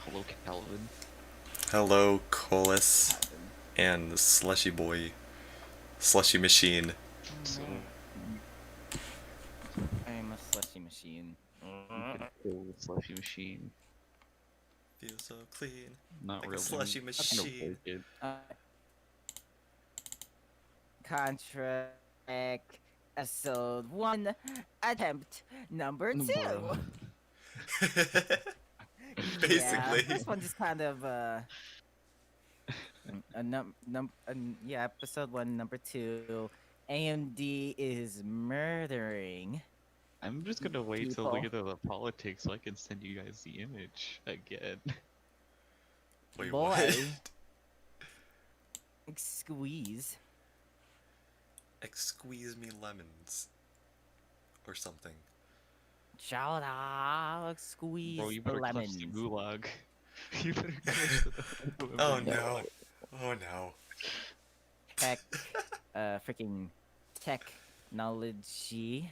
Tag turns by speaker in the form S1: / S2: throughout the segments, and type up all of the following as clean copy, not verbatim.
S1: Hello, Calvin.
S2: Hello, Coelus
S3: Happen.
S2: and the Slushy Boy, Slushy Machine.
S1: So
S3: Man, I am a slushy machine.
S1: you could kill the slushy machine.
S2: Feels so clean,
S1: Not
S2: like a
S1: really.
S2: slushy
S1: I'm gonna
S2: machine.
S1: break it.
S3: ContraTech episode 1, attempt number 2.
S1: Bro.
S3: Yeah,
S2: Basically.
S3: this one just kind of episode 1, number 2. AMD is murdering
S1: I'm just gonna wait till we
S3: people.
S1: get to the politics so I can send you guys the image again.
S2: Wait,
S3: Boy,
S2: what?
S3: squeeze.
S2: Squeeze me lemons. Or something.
S3: Shout out, squeeze
S1: Bro, you
S3: the
S1: better clutch
S3: lemons.
S1: the gulag. You better clutch the
S2: Oh no. Oh no.
S3: Tech, freaking technology,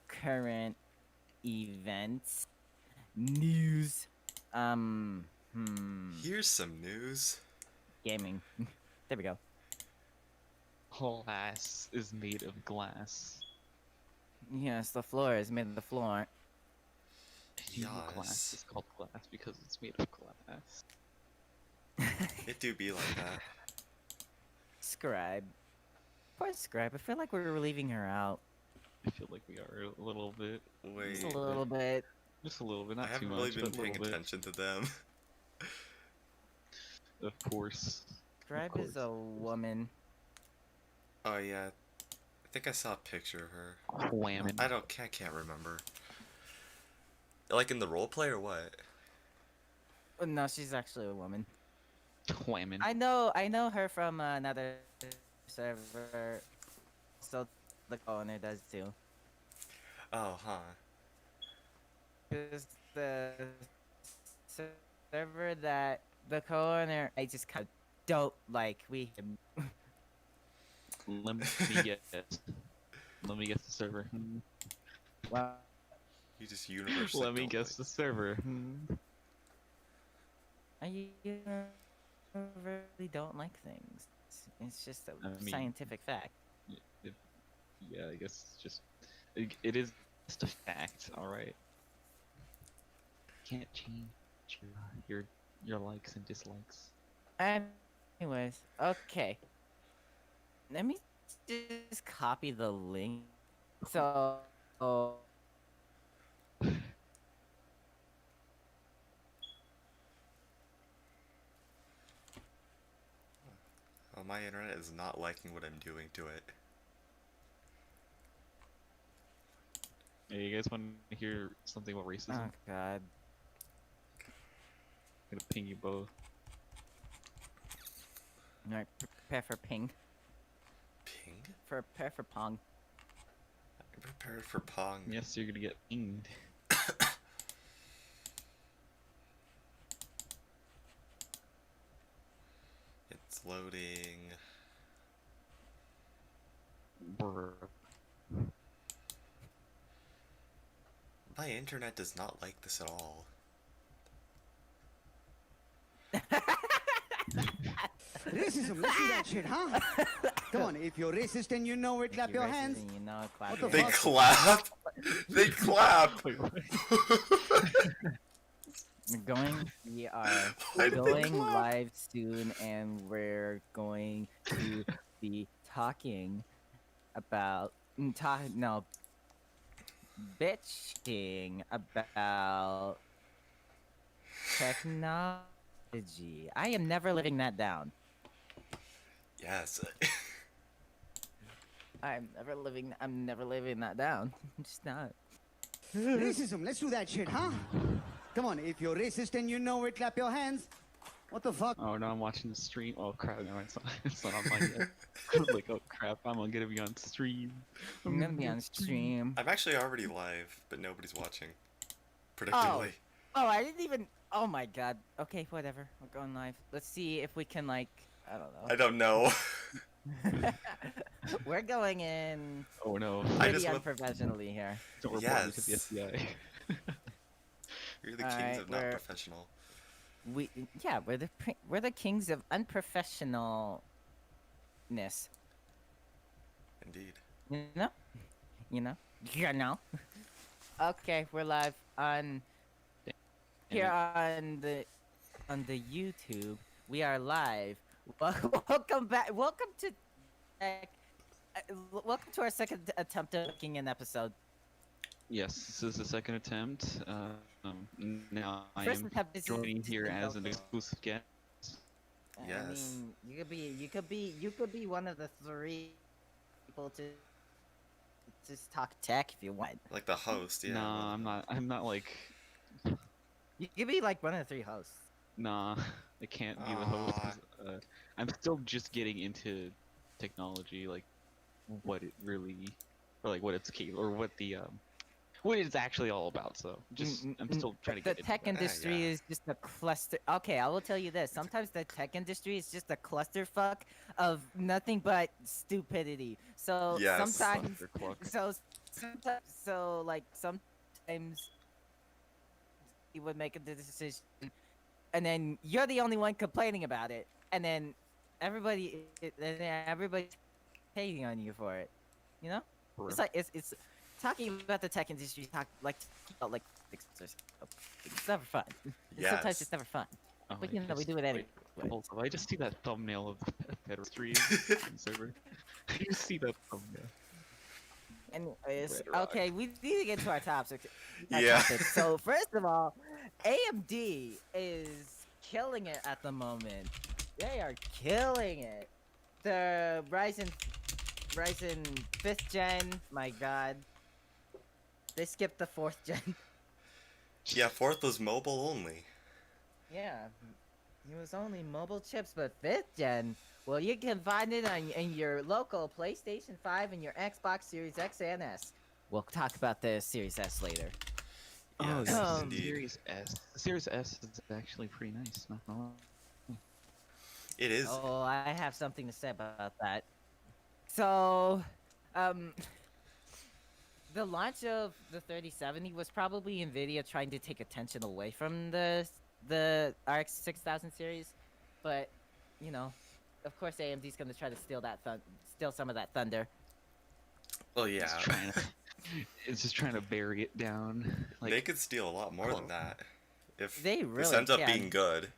S3: current events, news,
S2: Here's some news.
S3: gaming. There we go.
S1: Whole ass is made of glass.
S3: Yes, the floor is made of the floor.
S1: Glass
S2: Yes.
S1: is called glass because it's made of glass.
S2: It do be like that.
S3: Scribe. Poor Scribe. I feel like we're leaving her out.
S1: I feel like we are a little bit.
S2: Wait.
S3: Just a little bit.
S1: Just a little bit,
S2: I
S1: not too
S2: haven't
S1: much,
S2: really
S1: but
S2: been
S1: a
S2: paying
S1: little bit.
S2: attention to them.
S1: Of course.
S3: Scribe is a woman.
S2: Oh yeah. I think I saw a picture of her.
S1: Whamming.
S2: I can't remember. Like in the roleplay or what?
S3: Oh, no, she's actually a woman.
S1: Whamming.
S3: I know her from another server. So the owner does too.
S2: Oh, huh.
S3: Because the server that the co-owner I just kind of don't like.
S1: Let me guess. Let me guess the server.
S3: Well,
S2: You just universally
S1: Let me
S2: don't
S1: guess
S2: like-
S1: the server.
S3: I really don't like things. It's just a
S1: I mean-
S3: scientific fact.
S1: Yeah, I guess it's just. It is just a fact, alright? Can't change your likes and dislikes.
S3: Anyways, okay. Let me just copy the link. So.
S2: Oh, my internet is not liking what I'm doing to it.
S1: Hey, you guys want to hear something about racism?
S3: Oh god.
S1: I'm gonna ping you both.
S3: Alright, prepare for ping.
S2: Ping?
S3: Prepare for pong.
S2: I'm prepared for Pong.
S1: Yes, you're gonna get pinged.
S2: It's loading.
S1: Brr.
S2: My internet does not like this at all.
S4: Racism, let's do that shit, huh? Come on, if you're racist and you know it, clap
S3: You're
S4: your
S3: racist
S4: hands.
S3: and you know it, clap
S4: What
S3: your
S4: the
S2: They
S3: hands.
S2: clap! They clap!
S1: Wait, what?
S3: We are
S2: Why did they
S3: going
S2: clap?
S3: live soon, and we're going to be talking about bitching about technology. I am never living that down.
S2: Yes.
S3: I'm never living that down. I'm just not.
S4: Racism, let's do that shit, huh? Come on, if you're racist and you know it, clap your hands. What the fuck?
S1: Oh, now I'm watching the stream. Oh crap, no, it's not online yet. Like, oh crap, I'm gonna be on stream.
S3: I'm gonna be on stream.
S2: I'm actually already live, but nobody's watching. Predictably.
S3: Oh, I didn't even. Oh my god. Okay, whatever. We're going live. Let's see if we can like.
S2: I don't know.
S3: don't know. We're going in
S1: Oh no.
S2: I
S3: pretty
S2: just want-
S3: unprofessionally here.
S1: Don't report me to the
S2: Yes.
S1: FBI.
S2: You're the
S3: Alright,
S2: kings of not
S3: we're-
S2: professional.
S3: we're the kings of unprofessionalness.
S2: Indeed.
S3: You know, you know, you know. Okay, we're live on here on the YouTube. We are live. Welcome back. Welcome to our second attempt at making an episode.
S1: Yes, this is the second attempt. Now I
S3: First
S1: am
S3: attempt is
S1: joining
S3: just
S1: here
S3: a
S1: as an
S3: no-go.
S1: exclusive guest.
S2: Yes.
S3: I mean, you could be one of the 3 people to just talk tech if you want.
S2: Like the host, yeah.
S1: Nah, I'm not. I'm not like.
S3: You could be like one of the 3 hosts.
S1: Nah, I can't be the host. 'Cause,
S2: Aw.
S1: I'm still just getting into technology, like what it really, or like what it's capable, or what it's actually all about. So I'm still trying to
S3: The
S1: get
S3: tech
S1: into that.
S3: industry
S2: yeah.
S3: is just a cluster. Okay, I will tell you this. Sometimes the tech industry is just a clusterfuck of nothing but stupidity. So
S2: Yes.
S3: sometimes,
S1: Clusterfuck.
S3: sometimes you would make a decision, and then you're the only one complaining about it, and then everybody's hating on you for it. You know?
S1: For
S3: It's like it's talking about the tech industry. Talking about it's never fun. Sometimes
S2: Yes.
S3: it's never fun.
S1: Oh,
S3: But
S1: I
S3: you know we
S1: just-
S3: do it
S1: wait,
S3: anyway.
S1: hold up, I just see that thumbnail of the Federal stream server. I just see that thumbnail.
S3: Anyways,
S1: Red Rock.
S3: okay, we need to get to our topics.
S2: Yeah.
S3: So first of all, AMD is killing it at the moment. They are killing it. The Ryzen 5th gen, my god. They skipped the 4th gen.
S2: Yeah, 4th was mobile only.
S3: Yeah, it was only mobile chips, but 5th gen, well, you can find it in your local PlayStation 5 and your Xbox Series X and S. We'll talk about the Series S later.
S1: Oh,
S2: Yes,
S1: yeah,
S2: indeed.
S1: Series S. The Series S is actually pretty nice. Not gonna lie.
S2: It is.
S3: Oh, I have something to say about that. So, the launch of the 3070 was probably Nvidia trying to take attention away from the RX 6000 series, but you know, of course AMD's gonna try to steal some of that thunder.
S2: Oh yeah.
S1: It's trying to, it's just trying to bury it down. Like,
S2: They could steal a lot more than that. If
S3: They
S2: this
S3: really
S2: ends up
S3: can.
S2: being good.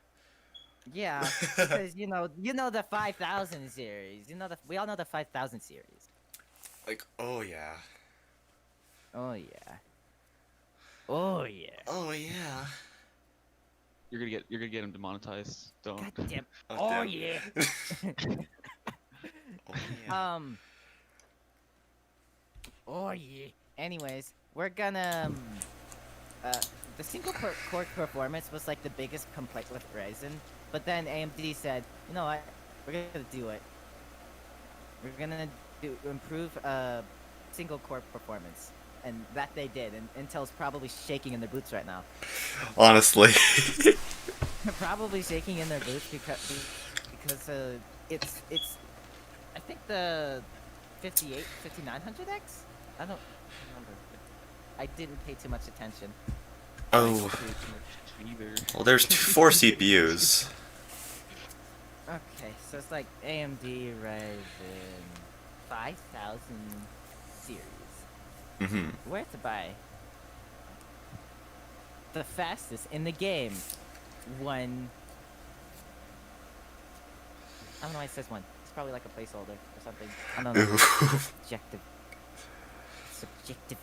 S3: Yeah, because you know the 5000 series. We all know the 5000 series.
S2: Like, oh yeah.
S3: Oh yeah. Oh yeah.
S2: Oh yeah.
S1: you're gonna get him demonetized. Don't.
S3: God damn.
S2: Oh,
S3: Oh
S2: damn.
S3: yeah.
S2: Oh yeah.
S3: Oh yeah. Anyways, we're gonna the single core performance was like the biggest complaint with Ryzen, but then AMD said, you know what, we're gonna do it. We're gonna improve single core performance, and that they did. And Intel's probably shaking in their boots right now.
S2: Honestly.
S3: They're probably shaking in their boots because it's I think the 5900X. I don't remember. I didn't pay too much attention.
S2: Oh.
S1: Either.
S2: Well, there's 4 CPUs.
S3: Okay, so it's like AMD Ryzen 5000 series.
S2: Mm-hmm.
S3: Where to buy? The fastest in the game. One. I don't know why it says one. It's probably like a placeholder or something. I don't know. Subjective. Subjective.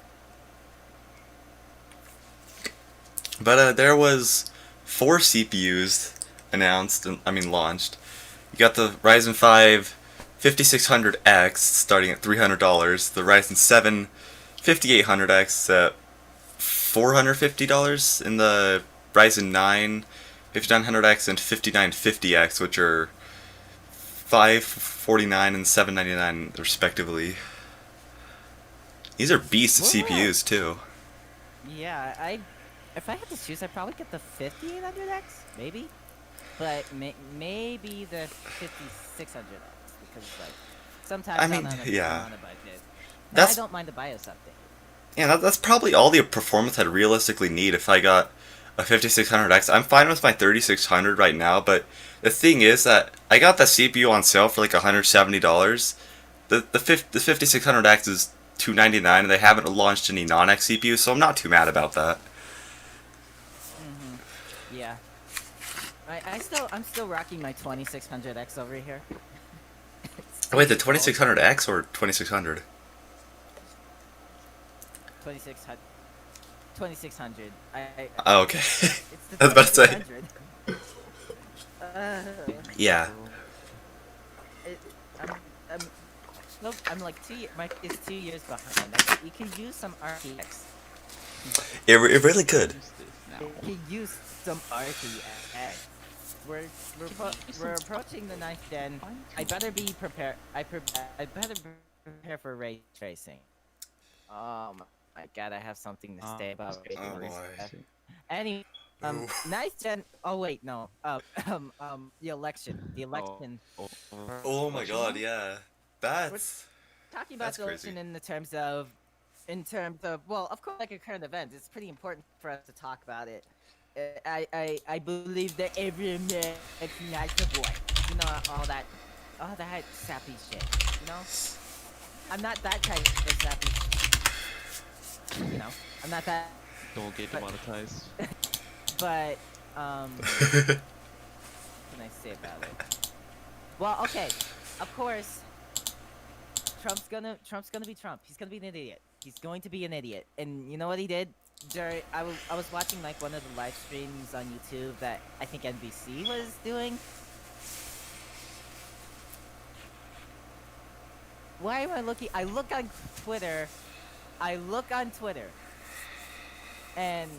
S2: But there was 4 CPUs announced, launched. You got the Ryzen 5 5600X starting at $300, the Ryzen 7 5800X at $450, and the Ryzen 9 5900X and 5950X, which are $549 and $799 respectively. These are beasts of
S3: Well,
S2: CPUs too.
S3: Yeah, if I had to choose, I'd probably get the 5800X, maybe. But maybe the 5600X, because like sometimes
S2: I mean,
S3: I'm on
S2: yeah.
S3: a budget. And
S2: That's-
S3: I don't mind the BIOS update.
S2: Yeah, that's probably all the performance I'd realistically need if I got a 5600X. I'm fine with my 3600 right now, but the thing is that I got that CPU on sale for like $170. The 5600X is $299, and they haven't launched any non-X CPUs, so I'm not too mad about that.
S3: Yeah. I'm still rocking my 2600X over here.
S2: Wait, the 2600X or 2600?
S3: 2600. 2600.
S2: Oh, okay.
S3: It's the
S2: I was about to say.
S3: 2600.
S2: Yeah.
S3: I'm, nope, I'm like it's 2 years behind. You can use some RTX.
S2: It really could.
S1: Use this now.
S3: You can use some RTX. We're approaching the 9th gen. I better be prepared. I better prepare for ray tracing. Oh my god, I have something to say about ray
S2: Oh
S3: tracing.
S2: boy.
S3: Anyway,
S2: Ooh.
S3: 9th gen. Oh wait, no. The election. The election.
S2: Oh my god, yeah. That's
S3: Talking about
S2: That's
S3: the
S2: crazy.
S3: election in terms of well, of course, like a current event, it's pretty important for us to talk about it. I believe that every American has a voice. You know, all that sappy shit. You know, I'm not that type of sappy. You know, I'm not that.
S1: Don't get demonetized.
S3: But what can I say about it? Well, okay, of course. Trump's gonna be Trump. He's gonna be an idiot. He's going to be an idiot. And you know what he did? I was watching like one of the live streams on YouTube that I think NBC was doing. Why am I looking? I look on Twitter. And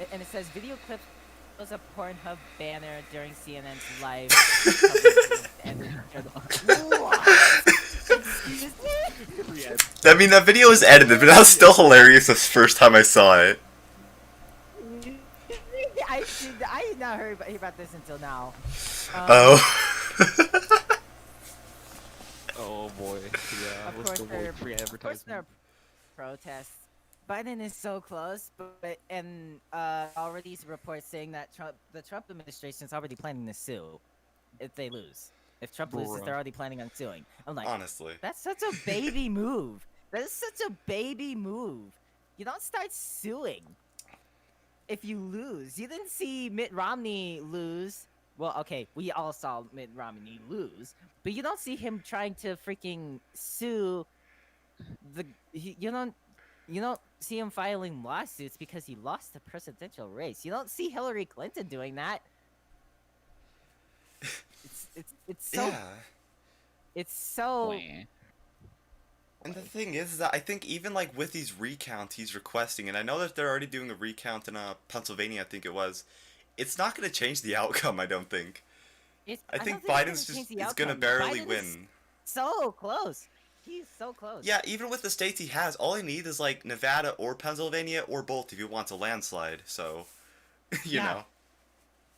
S3: it says video clip was a Pornhub banner during CNN's live coverage and what? Excuse me?
S2: I mean, that video was edited, but that was still hilarious the first time I saw it.
S3: I had not heard about this until now.
S2: Oh.
S1: Oh boy. Yeah.
S3: Of
S1: What's
S3: course,
S1: the
S3: there
S1: word? Free
S3: of course there are
S1: advertisement.
S3: protests. Biden is so close, but already reports saying that the Trump administration is already planning to sue if they lose. If Trump loses,
S1: Bruh.
S3: they're already planning on suing. I'm like,
S2: Honestly.
S3: that's such a baby move. That is such a baby move. You don't start suing if you lose. You didn't see Mitt Romney lose. Well, okay, we all saw Mitt Romney lose, but you don't see him trying to freaking sue you don't see him filing lawsuits because he lost the presidential race. You don't see Hillary Clinton doing that. It's so
S2: Yeah.
S3: it's so
S1: Wah.
S2: And the thing is that I think even like with these recounts he's requesting, and I know that they're already doing a recount in Pennsylvania, I think it was, it's not going to change the outcome, I don't think. I
S3: don't
S2: think
S3: it's gonna
S2: Biden's
S3: change
S2: just
S3: the
S2: is going to
S3: outcome.
S2: barely
S3: Biden
S2: win.
S3: is so close. He's so close.
S2: Yeah, even with the states he has, all he needs is like Nevada or Pennsylvania or both if he wants a landslide. So, you
S3: Yeah.
S2: know.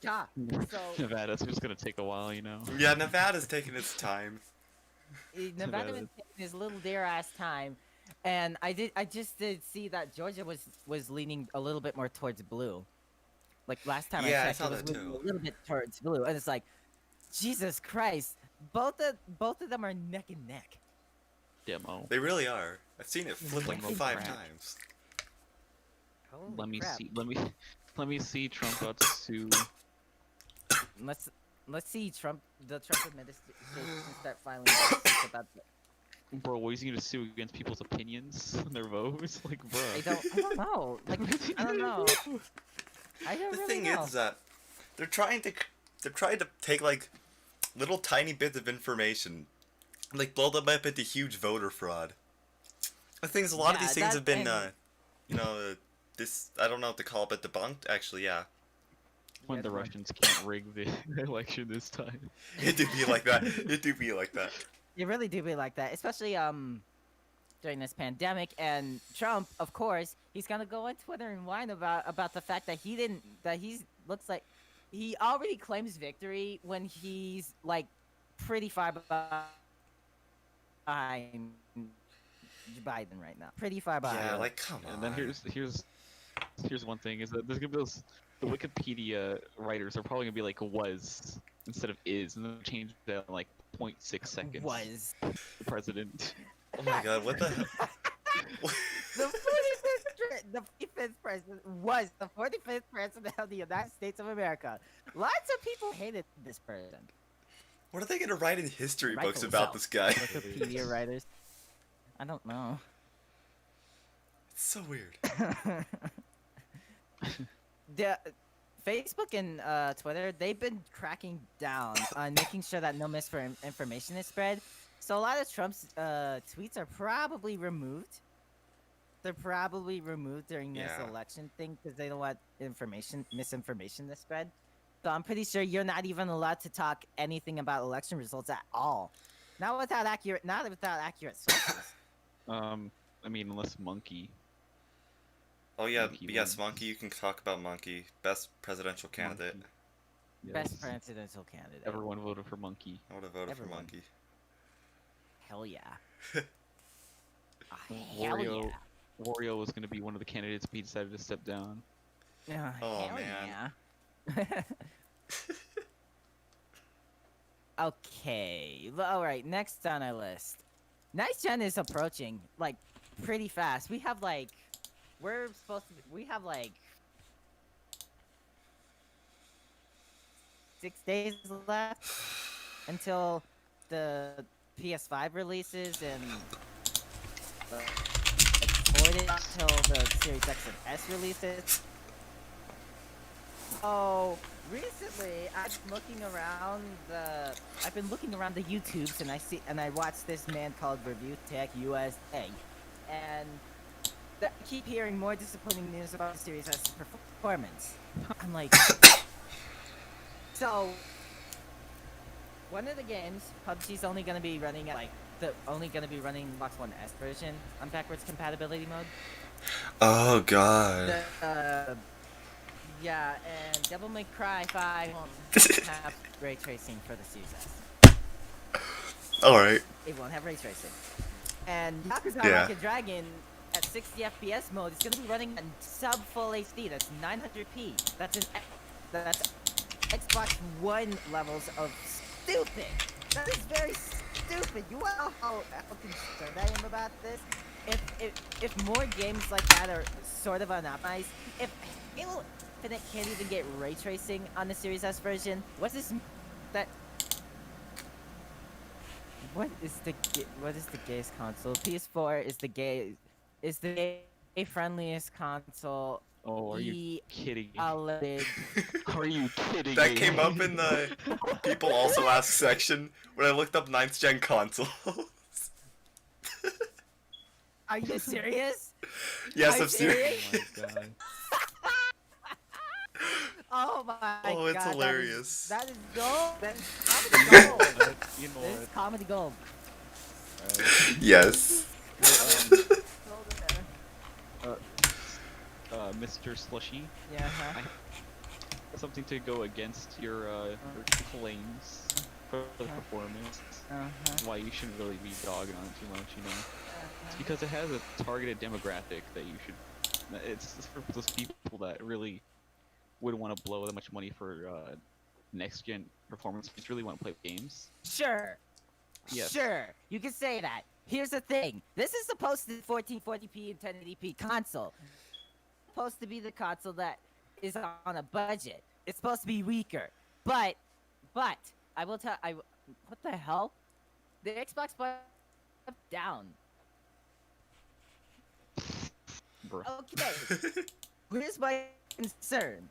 S3: Yeah. So
S1: Nevada's just gonna take a while, you know.
S2: Yeah, Nevada's taking its time.
S3: Nevada was taking his little dear ass time, and I just did see that Georgia was leaning a little bit more towards blue. Like last time
S2: Yeah, I
S3: I checked,
S2: saw
S3: it was
S2: that
S3: leaning
S2: too.
S3: a little bit towards blue, and it's like, Jesus Christ, both of them are neck and neck.
S1: Demo.
S2: They really are. I've seen it flip like
S3: Fucking
S2: 5
S3: crap.
S2: times.
S3: Holy
S1: Let me
S3: crap.
S1: see. Let me see Trump got sued.
S3: Let's see the Trump administration start filing lawsuits about the,
S1: Bro, what is he gonna sue against people's opinions and their votes? Like, bro.
S3: I don't know. Like, I don't know. I don't
S2: The
S3: really
S2: thing
S3: know.
S2: is that they're trying to take like little tiny bits of information, like blow them up into huge voter fraud. The thing is, a lot of
S3: Yeah,
S2: these things have been,
S3: and-
S2: this, I don't know what to call it, but debunked. Actually, yeah.
S1: When the Russians can't rig the election this time.
S2: It do be like that. It do be like that.
S3: It really do be like that, especially during this pandemic. And Trump, of course, he's gonna go on Twitter and whine about the fact that he looks like he already claims victory when he's like pretty far behind Biden right now. Pretty far behind.
S2: Yeah, like come on.
S1: And then here's Here's one thing: is that there's gonna be those. The Wikipedia writers are probably gonna be like was instead of is, and then change that in like 0.6 seconds.
S3: Was.
S1: The president.
S2: Oh my god, what the hell?
S3: The 45th president was the 45th president of the United States of America. Lots of people hated this person.
S2: What are they gonna write in history books
S3: Rightfully
S2: about
S3: so.
S2: this guy?
S3: Wikipedia writers. I don't know.
S2: It's so weird.
S3: The Facebook and Twitter, they've been cracking down on making sure that no misinformation is spread. So a lot of Trump's tweets are probably removed. They're probably removed during this
S2: Yeah.
S3: election thing because they don't want misinformation to spread. So I'm pretty sure you're not even allowed to talk anything about election results at all. Not without accurate sources.
S1: I mean, unless Monkey.
S2: Oh yeah,
S1: Monkey
S2: yes,
S1: wins.
S2: Monkey. You can talk about Monkey, best presidential candidate.
S1: Monkey.
S3: Best
S1: Yes.
S3: presidential candidate.
S1: Everyone voted for Monkey.
S2: I would have voted
S3: Everyone.
S2: for Monkey.
S3: Hell yeah. Hell
S1: Wario,
S3: yeah.
S1: Wario was gonna be one of the candidates, but he decided to step down.
S2: Oh,
S3: hell
S2: man.
S3: yeah. Okay. All right. Next on our list, Next Gen is approaching like pretty fast. We have like, we have like 6 days left until the PS5 releases and like 4 days until the Series X and S releases. Oh, recently I've been looking around the YouTubes and I watched this man called Review Tech USA, and I keep hearing more disappointing news about the Series S performance. I'm like, so one of the games, PUBG's only gonna be running at Xbox One S version on backwards compatibility mode.
S2: Oh god.
S3: Yeah, and Devil May Cry 5 won't have ray tracing for the Series S.
S2: Alright.
S3: It won't have ray tracing. And Yakuza
S2: Yeah.
S3: Like a Dragon at 60 FPS mode is gonna be running at sub full HD. That's 900p. That's Xbox One levels of stupid. That is very stupid. You know how concerned I am about this? If more games like that are sort of unoptimized, if Halo Infinite can't even get ray tracing on the Series S version, what is the gayest console? PS4 is the gay friendliest console.
S1: Oh, are you kidding me?
S3: OLED.
S1: Are you kidding
S2: That
S1: me?
S2: came up in the people also ask section when I looked up 9th gen consoles.
S3: Are you serious?
S2: Yes,
S3: Are you
S2: I'm serious.
S1: Oh my god.
S3: Oh my god.
S2: Oh, it's hilarious.
S3: That is gold. That is comedy gold.
S1: You know
S3: This is comedy gold.
S1: what?
S2: Yes.
S1: Mr. Slushie,
S3: Yeah.
S1: something to go against your claims for the performance. Why you shouldn't really be dogging on it too much, you know? It's because it has a targeted demographic that you should. It's for those people that really would want to blow that much money for next gen performance. Just really want to play games.
S3: Sure.
S1: Yes.
S3: Sure. You can say that. Here's the thing. This is supposed to be 1440p and 1080p console. Supposed to be the console that is on a budget. It's supposed to be weaker. But I will tell what the hell? The Xbox One down.
S1: Bro.
S3: Okay. Here's my concern.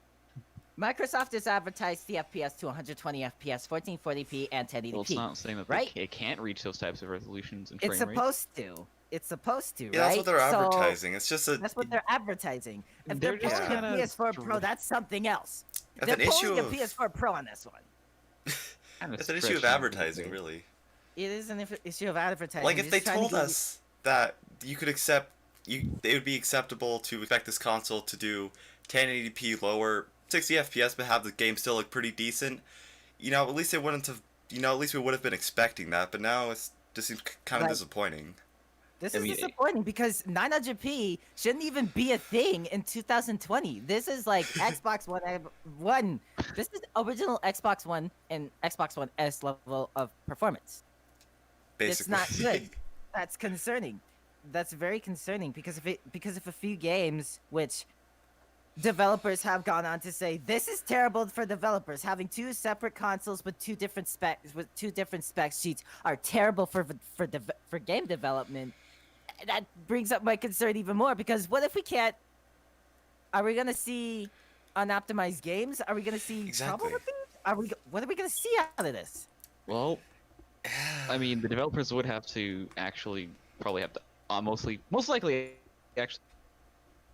S3: Microsoft has advertised the FPS to 120 FPS, 1440p, and 1080p.
S1: Well, it's not saying that
S3: right?
S1: it can't reach those types of resolutions and frame
S3: It's
S1: rates.
S3: supposed to. It's supposed to,
S2: Yeah,
S3: right?
S2: that's what they're
S3: So,
S2: advertising. It's just a
S3: that's what they're advertising. If
S1: They're
S3: they're
S1: just
S3: pulling a
S1: kinda
S3: PS4 Pro, that's something else.
S2: That's
S3: They're
S2: an issue
S3: pulling a
S2: of
S3: PS4 Pro on this one.
S1: Kinda
S2: it's an issue of
S1: stretching it a little
S2: advertising,
S1: bit.
S2: really.
S3: It is an issue of advertising.
S2: Like
S3: They're
S2: if they
S3: just trying to
S2: told
S3: get you-
S2: us that you could accept, it would be acceptable to expect this console to do 1080p lower, 60 FPS, but have the game still look pretty decent. You know, at least at least we would have been expecting that. But now it just seems kind of
S3: Like-
S2: disappointing.
S3: This
S1: I
S3: is
S1: mean,
S3: disappointing because 900p shouldn't even be a thing in 2020. This is like Xbox One. This is original Xbox One and Xbox One S level of performance. It's
S2: Basically.
S3: not good. That's concerning. That's very concerning because if a few games which developers have gone on to say this is terrible for developers, having two separate consoles with two different spec sheets are terrible for game development. That brings up my concern even more because what if we can't? Are we gonna see unoptimized games? Are we gonna see trouble
S2: Exactly.
S3: with these? What are we gonna see out of this?
S1: well, I mean, the developers would have to actually probably have to most likely actually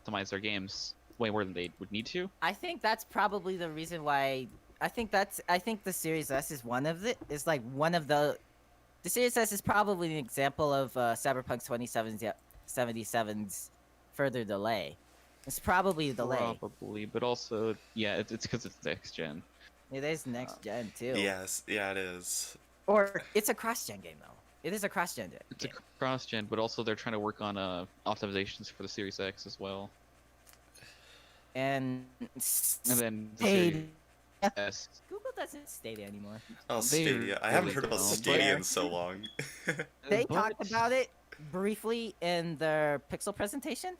S1: optimize their games way more than they would need to.
S3: I think that's probably the reason why. I think the Series S is one of the. The Series S is probably an example of Cyberpunk 2077's further delay. It's probably a delay.
S1: Probably, but also, yeah, it's because it's next gen.
S3: It is next gen too.
S2: Yes, yeah, it is.
S3: Or it's a cross-gen game though. It is a cross-gen game.
S1: It's a cross gen, but also they're trying to work on optimizations for the Series X as well.
S3: And
S1: then the
S3: Stadia.
S1: Series S.
S3: Google doesn't Stadia anymore.
S2: Oh,
S1: They
S2: Stadia. I haven't
S1: really
S2: heard about
S1: don't.
S2: Stadia in so long.
S3: They
S1: But-
S3: talked about it briefly in their Pixel presentation,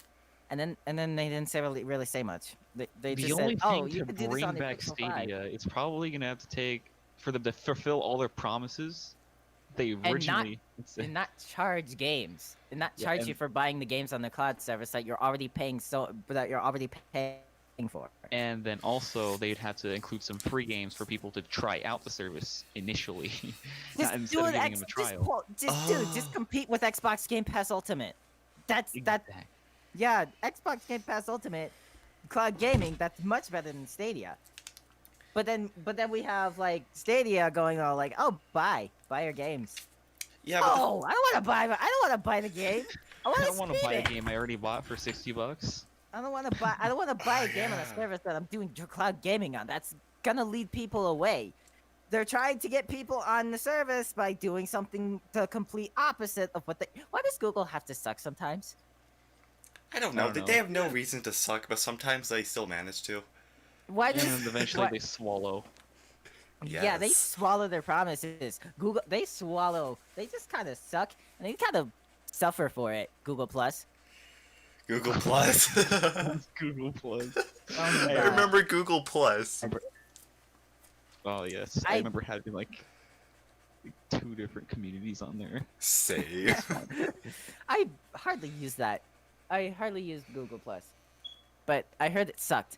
S3: and then they didn't really say much. They
S1: The
S3: just
S1: only
S3: said, "Oh,
S1: thing
S3: you
S1: to
S3: can do this
S1: bring
S3: on your
S1: back
S3: Pixel 5."
S1: Stadia, it's probably gonna have to take for them to fulfill all their promises. They
S3: not-
S1: originally
S3: And not charge games, and not
S1: Yeah,
S3: charge
S1: and-
S3: you for buying the games on the cloud service that you're already paying for.
S1: and then also they'd have to include some free games for people to try out the service initially,
S3: Just
S1: instead
S3: do
S1: of
S3: it.
S1: giving them a trial.
S3: Just compete with Xbox Game Pass Ultimate. That
S1: Exactly.
S3: yeah, Xbox Game Pass Ultimate, cloud gaming. That's much better than Stadia. But then we have like Stadia going all like, oh, buy your games.
S2: Yeah, but
S3: Oh, I don't want to buy the game. I
S1: I
S3: want
S1: don't want to buy a
S3: it.
S1: game I already bought for $60.
S3: I don't want to buy a game on a
S2: Yeah.
S3: service that I'm doing cloud gaming on. That's gonna lead people away. They're trying to get people on the service by doing something the complete opposite of what they. Why does Google have to suck sometimes?
S2: I don't know.
S1: I don't
S2: They
S1: know.
S2: have no reason to suck, but sometimes they still manage to.
S3: Why
S1: And
S3: does
S1: then eventually
S3: why-
S1: they swallow.
S3: Yeah, they
S2: Yes.
S3: swallow their promises. Google, they swallow. They just kind of suck, and they kind of suffer for it. Google Plus.
S2: Google Plus.
S1: Google Plus.
S3: Oh my
S2: I
S3: God.
S2: remember Google Plus.
S1: Oh yes, I remember having like 2 different communities on there.
S2: Same.
S3: I hardly use that. I hardly use Google Plus, but I heard it sucked.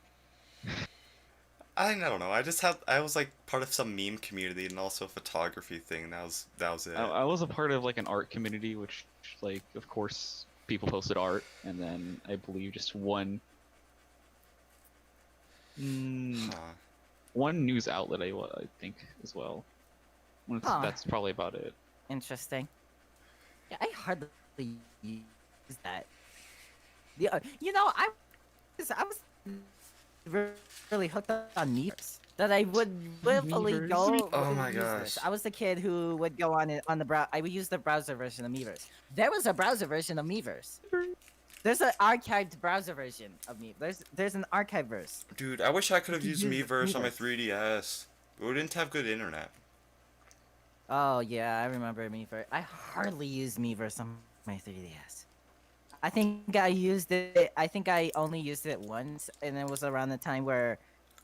S2: I don't know. I was like part of some meme community and also a photography thing. That was it.
S1: I was a part of like an art community, which like of course people posted art, and then I believe just one
S2: Huh.
S1: one news outlet I think as well.
S3: Huh.
S1: That's probably about it.
S3: Interesting. Yeah, I hardly use that. Yeah, I was really hooked on Miiverse. That I would willfully
S1: Miiverse?
S3: go.
S2: Oh my
S3: use this.
S2: gosh.
S3: I was the kid who would go on the browser. I would use the browser version of Miiverse. There was a browser version of Miiverse. There's an archived browser version of Miiverse. There's an archive verse.
S2: Dude, I wish I could have
S3: You
S2: used
S3: could use
S2: Miiverse on my
S3: Miiverse.
S2: 3DS. But we didn't have good internet.
S3: Oh yeah, I remember Miiverse. I hardly used Miiverse on my 3DS. I think I used it. I think I only used it once, and it was around the time where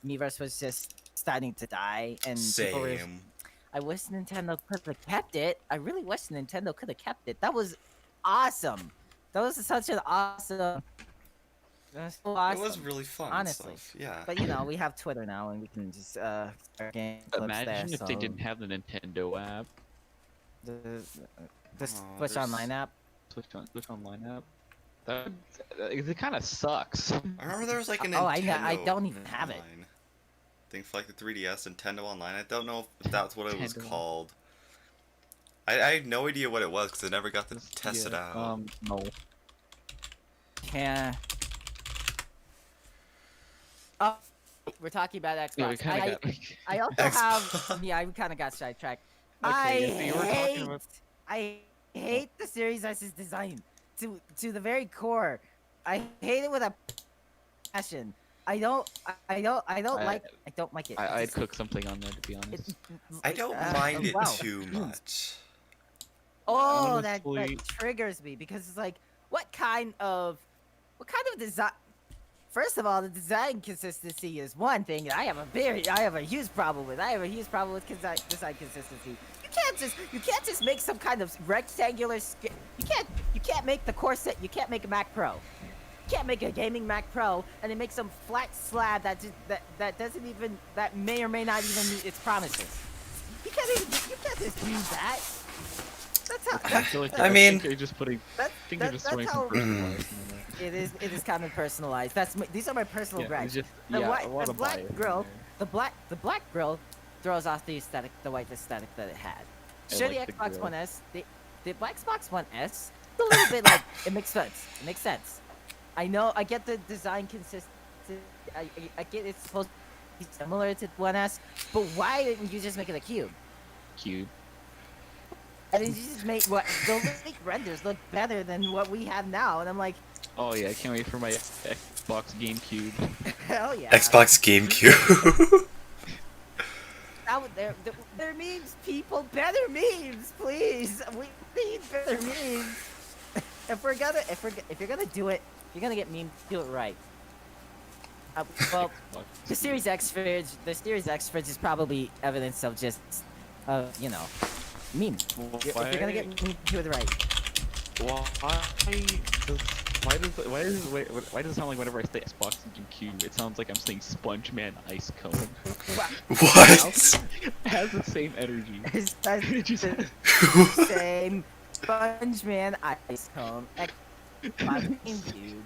S3: Miiverse was just starting to die, and people were.
S2: Same.
S3: I wish Nintendo could have kept it. I really wish Nintendo could have kept it. That was awesome. That was such an awesome. That was so awesome.
S2: It was really fun.
S3: honestly.
S2: And stuff. Yeah.
S3: But we have Twitter now, and we can just start game clips
S1: Imagine
S3: there.
S1: if they
S3: so
S1: didn't have the Nintendo app,
S3: the
S2: Oh,
S3: Switch
S2: there's-
S3: Online app.
S1: Switch Online app. It kind of sucks.
S2: I remember there was like a Nintendo
S3: Oh, I don't even have it.
S2: Online thing for like the 3DS, Nintendo Online. I don't know if that's what it was
S1: Nintendo.
S2: called. I had no idea what it was because I never got to test it
S1: Yeah,
S2: out.
S1: No.
S3: Yeah. Oh, we're talking about Xbox.
S1: Yeah, we kind of got.
S3: I also
S2: Xbox.
S3: have. Yeah, we kind of got sidetracked.
S1: Okay, yeah, so you were talking about-
S3: I hate the Series S's design. to the very core. I hate it with a passion. I don't like it.
S1: I'd cook something on there, to be honest.
S2: I don't mind it
S3: wow.
S2: too much.
S3: Oh, that
S1: Honestly-
S3: triggers me because it's like, what kind of design? First of all, the design consistency is one thing. I have a huge problem with. Design consistency. You can't just make some kind of rectangular. You can't make the core set. You can't make a Mac Pro. You can't make a gaming Mac Pro and then make some flat slab that may or may not even meet its promises. You can't just do that. That's how.
S2: I mean-
S1: they're just putting.
S3: That-
S1: I think they're
S3: that-
S1: just throwing
S3: that's
S1: some
S3: how-
S1: personalized in there.
S3: It is kind of personalized. These are my personal
S1: Yeah,
S3: gripes.
S1: it's just,
S3: The
S1: yeah,
S3: white-
S1: I want
S3: the
S1: to
S3: black
S1: buy it.
S3: grill- The black grill throws off the white aesthetic that it had.
S1: I
S3: Sure,
S1: like
S3: the
S1: the
S3: Xbox
S1: grill.
S3: One S, the Xbox One S, a little bit like it makes sense. It makes sense. I know. I get the design consistency. I get it's supposed to be similar to One S, but why didn't you just make it a cube?
S1: Cube.
S3: And then you just make those renders look better than what we have now, and I'm like,
S1: Oh yeah, I can't wait for my Xbox GameCube.
S3: hell yeah.
S2: Xbox GameCube.
S3: Better memes, people. Better memes, please. We need better memes. If you're gonna do it, you're gonna get memes. Do it right. Well, the Series X fridge is probably evidence of just, memes. If you're gonna get memes, do it right.
S1: Why does it sound like whenever I say Xbox GameCube, it sounds like I'm saying SpongeMan Ice Cone?
S2: What?
S1: It has the same energy.
S3: It's
S1: It just-
S3: the same SpongeMan Ice Cone. Xbox GameCube.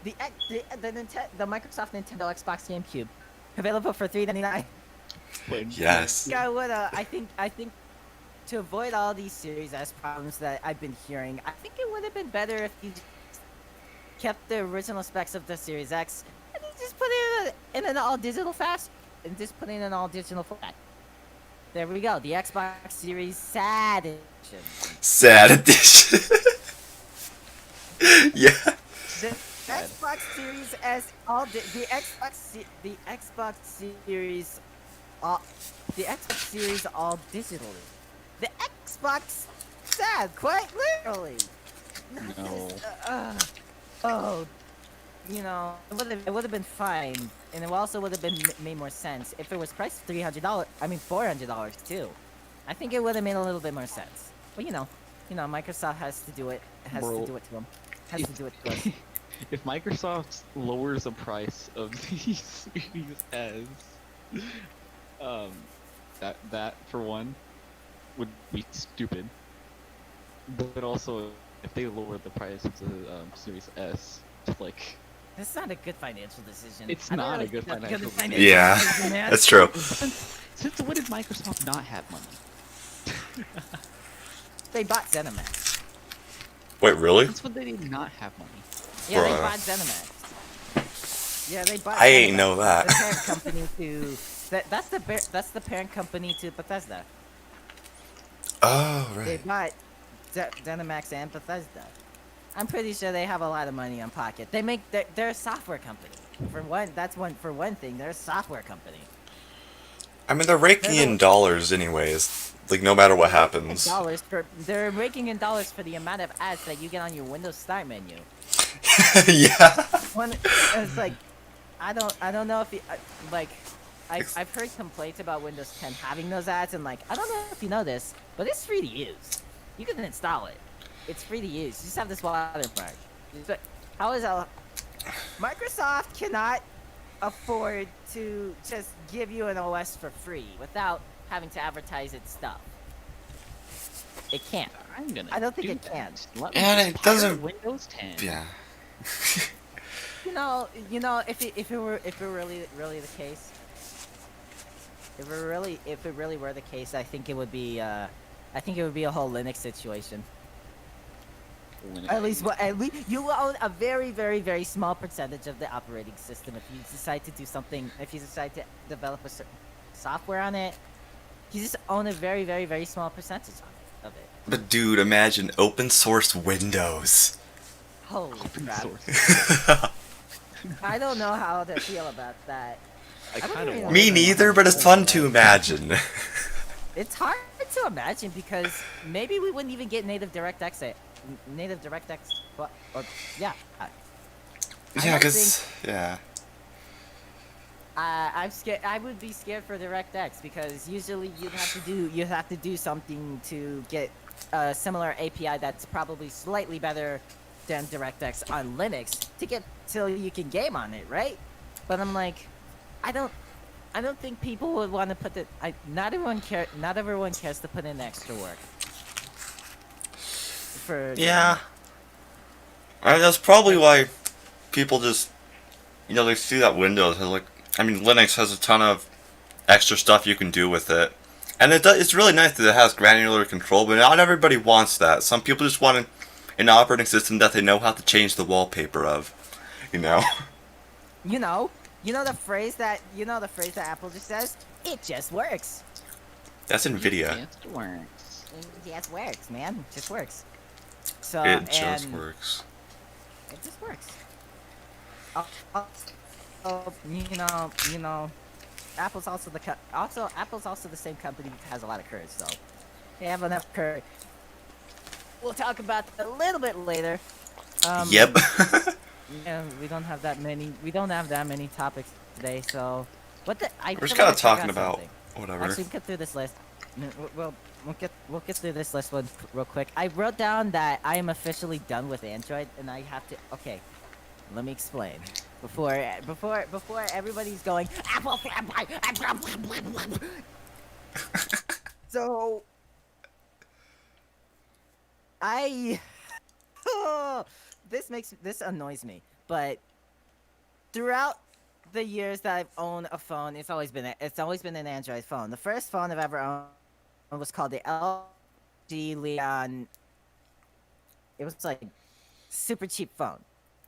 S3: The Microsoft Nintendo Xbox GameCube, available for $3.99.
S2: Yes.
S3: I think to avoid all these Series S problems that I've been hearing, I think it would have been better if you just kept the original specs of the Series X and then just put it in an all digital fast and just put it in an all digital format. There we go. The Xbox Series Sad Edition.
S2: Sad edition. Yeah.
S3: The Xbox Series S the Xbox Series all digitally. The Xbox Sad, quite literally.
S1: No.
S3: Oh, it would have been fine, and it also would have been made more sense if it was priced $300. I mean $400 too. I think it would have made a little bit more sense. But Microsoft has to do it.
S1: Bro,
S3: To do it to them. Has to do it to us.
S1: If Microsoft lowers the price of these Series S, that for one would be stupid. But also, if they lower the price of the Series S, like
S3: That's not a good financial decision.
S1: It's
S3: I don't
S1: not a
S3: really
S1: good
S3: think that's
S1: financial
S3: financial
S2: Yeah,
S3: decision, man.
S2: that's true.
S1: since when did Microsoft not have money?
S3: They bought ZeniMax.
S2: Wait, really?
S1: Since when they did not have money?
S3: Yeah, they
S2: Bruh.
S3: bought ZeniMax. Yeah, they bought.
S2: I ain't
S3: ZeniMax,
S2: know that.
S3: The parent company to that's the parent company to Bethesda.
S2: Oh,
S3: They
S2: right.
S3: bought ZeniMax and Bethesda. I'm pretty sure they have a lot of money on pocket. They're a software company. For one thing, they're a software company.
S2: I mean, they're raking in dollars anyways. Like, no matter what happens.
S3: They're raking in dollars for the amount of ads that you get on your Windows Start menu.
S2: Yeah.
S3: It's like, I don't know if I've heard complaints about Windows 10 having those ads, and I don't know if you know this, but it's free to use. You can install it. It's free to use. You just have this watermark. But how is that? Microsoft cannot afford to just give you an OS for free without having to advertise its stuff. It can't. I don't think it can.
S2: And it doesn't-
S1: Windows 10.
S2: Yeah.
S3: If it were really the case, if it really were the case, I think it would be a whole Linux situation. At least you own a very, very, very small percentage of the operating system. If you decide to do something, if you decide to develop a certain software on it, you just own a very, very, very small percentage of it.
S2: But dude, imagine open source Windows.
S3: Holy
S1: Open
S3: crap.
S1: source.
S3: I don't know how to feel about that.
S1: I
S3: wouldn't
S1: kind of
S3: really
S1: want.
S2: Me
S3: know
S2: neither,
S3: how
S2: but
S3: to
S2: it's
S3: feel
S2: fun
S3: about
S2: to
S3: it.
S2: imagine.
S3: It's hard to imagine because maybe we wouldn't even get native DirectX. Native DirectX, or yeah. I
S2: Yeah,
S3: don't
S2: because, yeah.
S3: I'm scared. I would be scared for DirectX because usually you'd have to do something to get a similar API that's probably slightly better than DirectX on Linux to get till you can game on it, right? But I'm like, I don't think people would want to put the. Not everyone cares to put in extra work. For
S2: Yeah. And that's probably why people just, they see that Windows has Linux has a ton of extra stuff you can do with it. And it's really nice that it has granular control, but not everybody wants that. Some people just want an operating system that they know how to change the wallpaper of, you know?
S3: You know the phrase that Apple just says. It just works.
S2: That's NVIDIA.
S1: It works.
S3: It just works, man. It just works. So
S2: It just
S3: and
S2: works.
S3: it just works. You know, Apple's also the same company that has a lot of courage. So they have enough courage. We'll talk about that a little bit later.
S2: Yep.
S3: Yeah, we don't have that many topics today. So what the?
S2: We're just kind of talking about whatever.
S3: Actually, we'll get through this list. We'll get through this list one real quick. I wrote down that I am officially done with Android, and I have to. Okay, let me explain. Before everybody's going Apple fanboy. So this annoys me, but throughout the years that I've owned a phone, it's always been an Android phone. The first phone I've ever owned was called the LG Leon. It was like super cheap phone.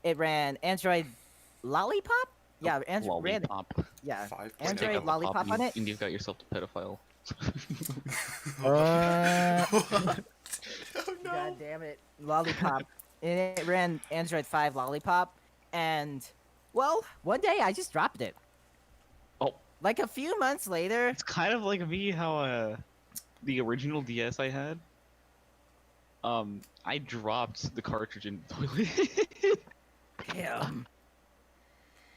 S3: It ran Android Lollipop. Yeah, Android ran.
S1: Lollipop.
S3: Yeah,
S2: 5.0.
S3: Android Lollipop on it.
S1: And you've got yourself the pedophile.
S2: Oh, no.
S3: God damn it, Lollipop. And it ran Android 5 Lollipop, and well, one day I just dropped it.
S1: Oh.
S3: Like a few months later.
S1: It's kind of like me how the original DS I had. I dropped the cartridge in the toilet.
S3: Damn.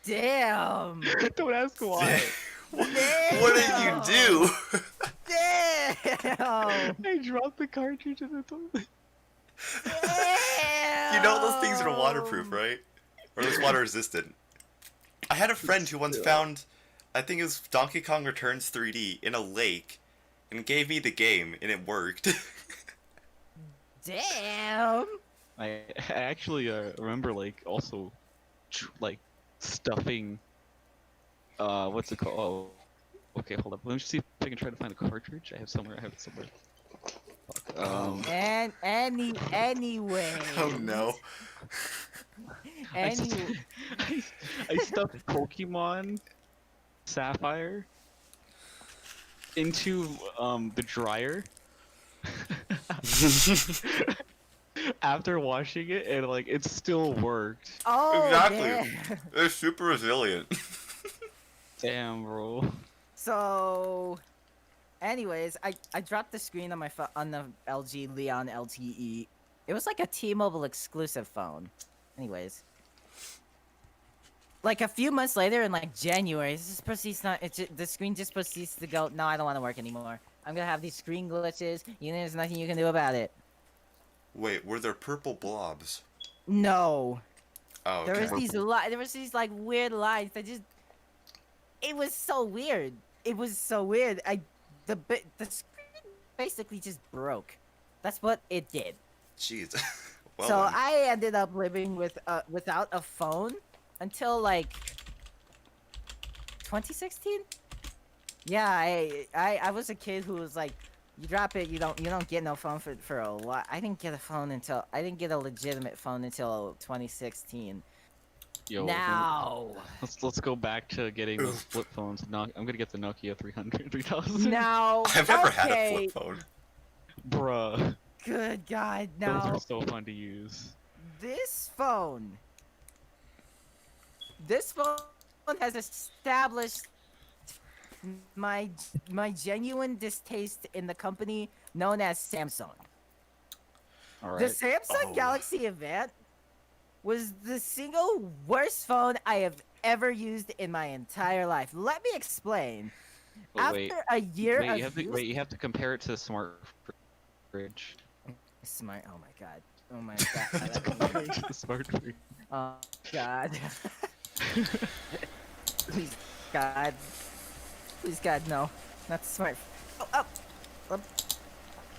S3: Damn.
S1: Don't ask why.
S2: What did you do?
S3: Damn.
S1: I dropped the cartridge in the toilet.
S3: Damn.
S2: You know those things are waterproof, right? Or at least water resistant. I had a friend who once found, I think it was Donkey Kong Returns 3D in a lake, and gave me the game, and it worked.
S3: Damn.
S1: I actually remember also stuffing. What's it called? Oh, okay, hold up. Let me see if I can try to find a cartridge. I have it somewhere.
S3: And anyway.
S2: Oh no.
S1: I stuffed Pokemon Sapphire into the dryer. After washing it, and it still worked.
S3: Oh,
S2: Exactly.
S3: damn.
S2: They're super resilient.
S1: Damn, bro.
S3: So, anyways, I dropped the screen on my on the LG Leon LTE. It was like a T-Mobile exclusive phone. Anyways, like a few months later in January, the screen just proceeds to go. No, I don't want to work anymore. I'm gonna have these screen glitches. There's nothing you can do about it.
S2: Wait, were there purple blobs?
S3: No.
S2: Oh, okay.
S3: There was these weird lines that just. It was so weird. The screen basically just broke. That's what it did.
S2: Jeez. Well
S3: so
S2: then.
S3: I ended up living without a phone until 2016. Yeah, I was a kid who was like, you drop it, you don't get no phone for a while. I didn't get a legitimate phone until 2016.
S1: Yo,
S3: Now.
S1: let's go back to getting those flip phones. I'm gonna get the Nokia 3000.
S3: Now.
S2: I've never
S3: okay.
S2: had a flip phone.
S1: Bruh.
S3: Good God,
S1: Those
S3: now.
S1: are so fun to use.
S3: This phone has established my genuine distaste in the company known as Samsung.
S1: All
S3: The
S1: right.
S3: Samsung
S2: Oh.
S3: Galaxy Event was the single worst phone I have ever used in my entire life. Let me explain.
S1: But wait,
S3: After a year
S1: wait,
S3: of use,
S1: you have to compare it to the smart fridge.
S3: smart. Oh my god. Oh my
S1: You have to
S3: god.
S1: compare it to the smart fridge.
S3: Oh god. Please God. Please God, no. Not smart. Um,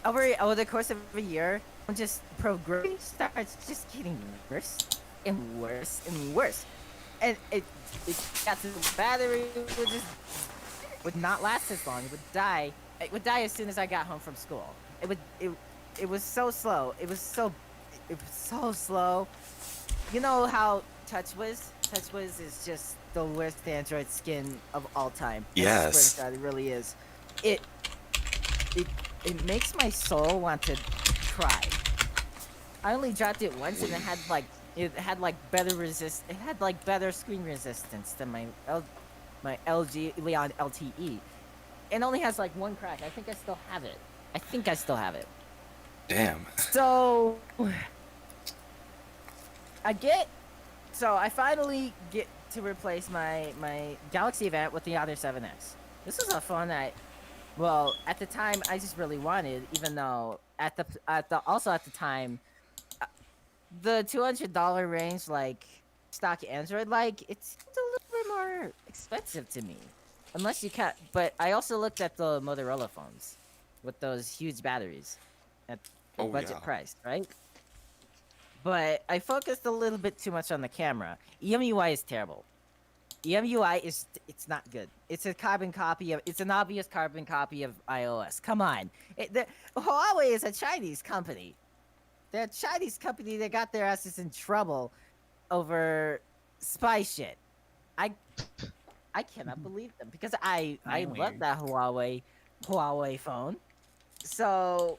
S3: over the course of a year, just progressively starts just getting worse and worse and worse. And it got to the battery would not last as long. It would die. It would die as soon as I got home from school. It was so slow. It was so slow. You know how TouchWiz? TouchWiz is just the worst Android skin of all time.
S2: Yes.
S3: I swear to God, it really is. It makes my soul want to cry. I only dropped it once, and it had better screen resistance than my LG Leon LTE. It only has like one crack. I think I still have it.
S2: Damn.
S3: So I finally get to replace my Galaxy Event with the other 7X. This was a phone that, well, at the time I just really wanted, even though at the time, the $200 range, like stock Android, like it's a little bit more expensive to me, unless you can. But I also looked at the Motorola phones with those huge batteries at the budget price, right? But I focused a little bit too much on the camera. EMUI is terrible. It's not good. It's an obvious carbon copy of iOS. Come on. Huawei is a Chinese company. They're a Chinese company that got their asses in trouble over spy shit. I cannot believe them because I love that Huawei phone. So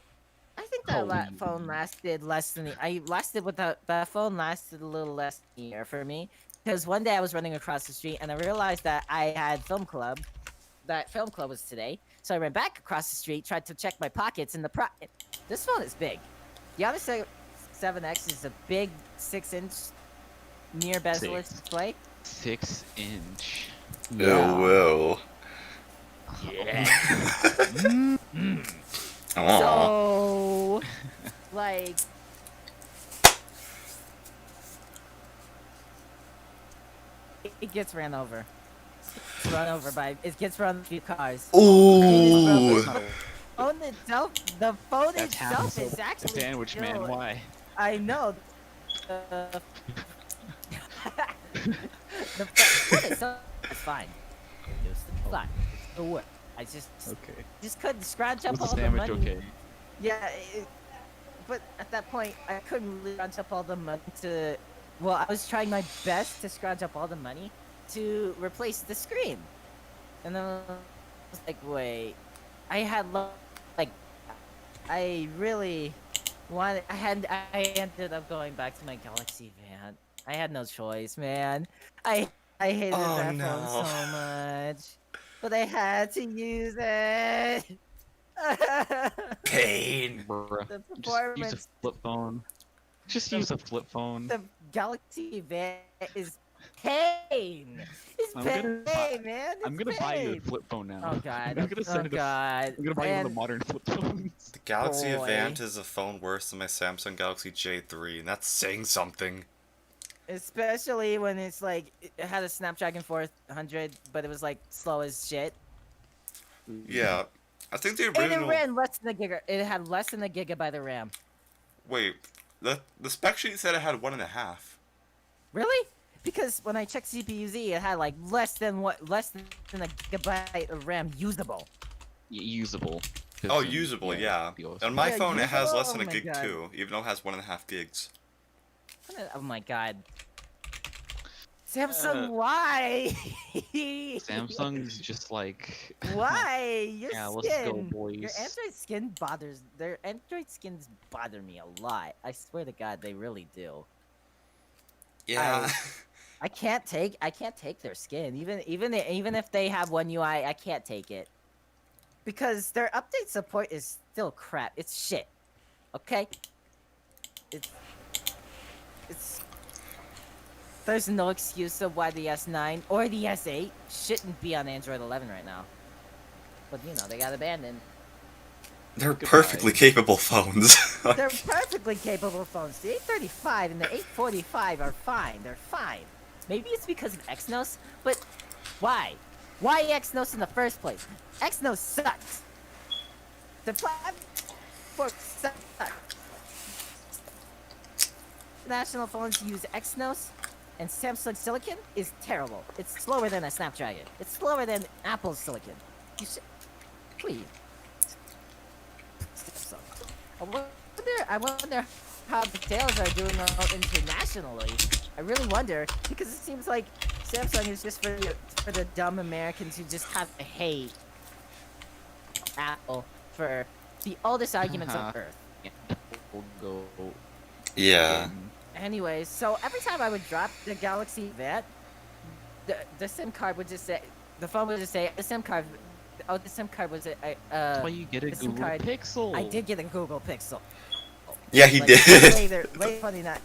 S3: I think that phone lasted less than that phone lasted a little less than a year for me, because one day I was running across the street and I realized that I had film club. That film club was today, so I ran back across the street, tried to check my pockets, and this phone is big. The other 7X is a big 6-inch near bezel-less display.
S1: 6-inch.
S2: Oh, whoa.
S3: Yeah.
S2: Oh.
S3: So, like, it gets ran over. It gets run a few cars.
S2: Ooh.
S3: The phone itself is actually
S1: sandwich man. Why?
S3: I know. The phone itself is fine. It was fine. It worked. I just couldn't scratch up
S1: Was
S3: all
S1: the
S3: the
S1: sandwich
S3: money.
S1: okay?
S3: Yeah, but at that point, I couldn't really scratch up all the money to. Well, I was trying my best to scratch up all the money to replace the screen, and then I was like, wait, I really wanted. I ended up going back to my Galaxy Van. I had no choice, man. I hated that phone so much, but I had to use it.
S2: Pain.
S1: Bruh.
S3: The
S1: Just use a
S3: performance.
S1: flip phone. Just use a flip phone.
S3: The Galaxy Van is pain. It's
S1: I'm
S3: pain,
S1: gonna
S3: man.
S1: I'm gonna buy you a flip phone now.
S3: Oh god.
S1: I'm gonna send
S3: Oh god.
S1: I'm gonna buy you one of the
S3: And
S1: modern flip phones.
S2: The Galaxy
S3: Boy.
S2: Event is a phone worse than my Samsung Galaxy J3, and that's saying something.
S3: especially when it's like it had a Snapdragon 400, but it was like slow as shit.
S2: Yeah. I think the
S3: And
S2: original...
S3: it ran less than a giga. It had less than a gigabyte of RAM.
S2: Wait. The spec sheet said it had 1.5.
S3: Really? Because when I checked CPU-Z, it had like less than a gigabyte of RAM usable.
S1: Usable.
S2: Oh, usable, yeah. On my
S3: Yeah,
S2: phone, it has
S3: usable?
S2: less than
S3: Oh
S2: a
S3: my
S2: gig
S3: God.
S2: too, even though it has 1.5 gigs.
S3: Oh my god. Samsung, why?
S1: Samsung's just like
S3: Why? Your
S1: Yeah,
S3: skin.
S1: let's go,
S3: Your
S1: boys.
S3: Android skin bothers. Their Android skins bother me a lot. I swear to God, they really do.
S2: Yeah.
S3: I can't take their skin. Even if they have one UI, I can't take it. Because their update support is still crap. It's shit. Okay? It's there's no excuse of why the S9 or the S8 shouldn't be on Android 11 right now. But you know, they got abandoned.
S2: They're
S1: Goodbye.
S2: perfectly capable phones.
S3: They're perfectly capable phones. The 835 and the 845 are fine. They're fine. Maybe it's because of Exynos, but why? Why Exynos in the first place? Exynos sucks. The platform sucks. National phones use Exynos, and Samsung Silicon is terrible. It's slower than a Snapdragon. It's slower than Apple's Silicon. You should... Please. Samsung. I wonder how the sales are doing internationally. I really wonder, because it seems like Samsung is just for the dumb Americans who just have to hate Apple for the oldest arguments on Earth.
S1: We'll go.
S2: Yeah.
S3: Anyways, so every time I would drop the Galaxy Vat, the SIM card would just say, the phone would just say, the SIM card was
S1: That's why you get a
S3: the SIM
S1: Google
S3: card-
S1: Pixel.
S3: I did get a Google Pixel.
S2: Yeah, he
S3: Like,
S2: did.
S3: late 29,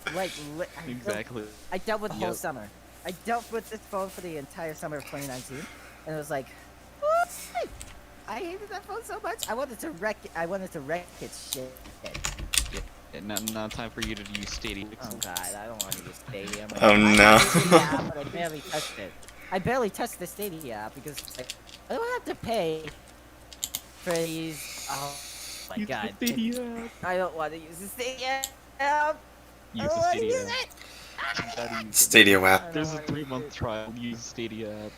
S1: Exactly.
S3: I dealt with the whole
S1: Yep.
S3: summer. I dealt with this phone for the entire summer of 2019, and it was like, what? I hated that phone so much. I wanted to wreck its shit.
S1: Yeah, not time for you to use Stadia.
S3: Oh god, I don't want to use Stadia.
S2: Oh, no.
S3: I barely touched it. I barely touched the Stadia app because like, I don't have to pay for these. Oh my
S1: Use the
S3: god.
S1: Stadia app.
S3: I don't want to use the Stadia app. I
S1: Use
S3: don't
S1: the
S3: want to
S1: Stadia
S3: use
S1: app.
S3: it.
S1: You gotta use it.
S2: Stadia app.
S1: There's a 3-month trial. Use the Stadia app.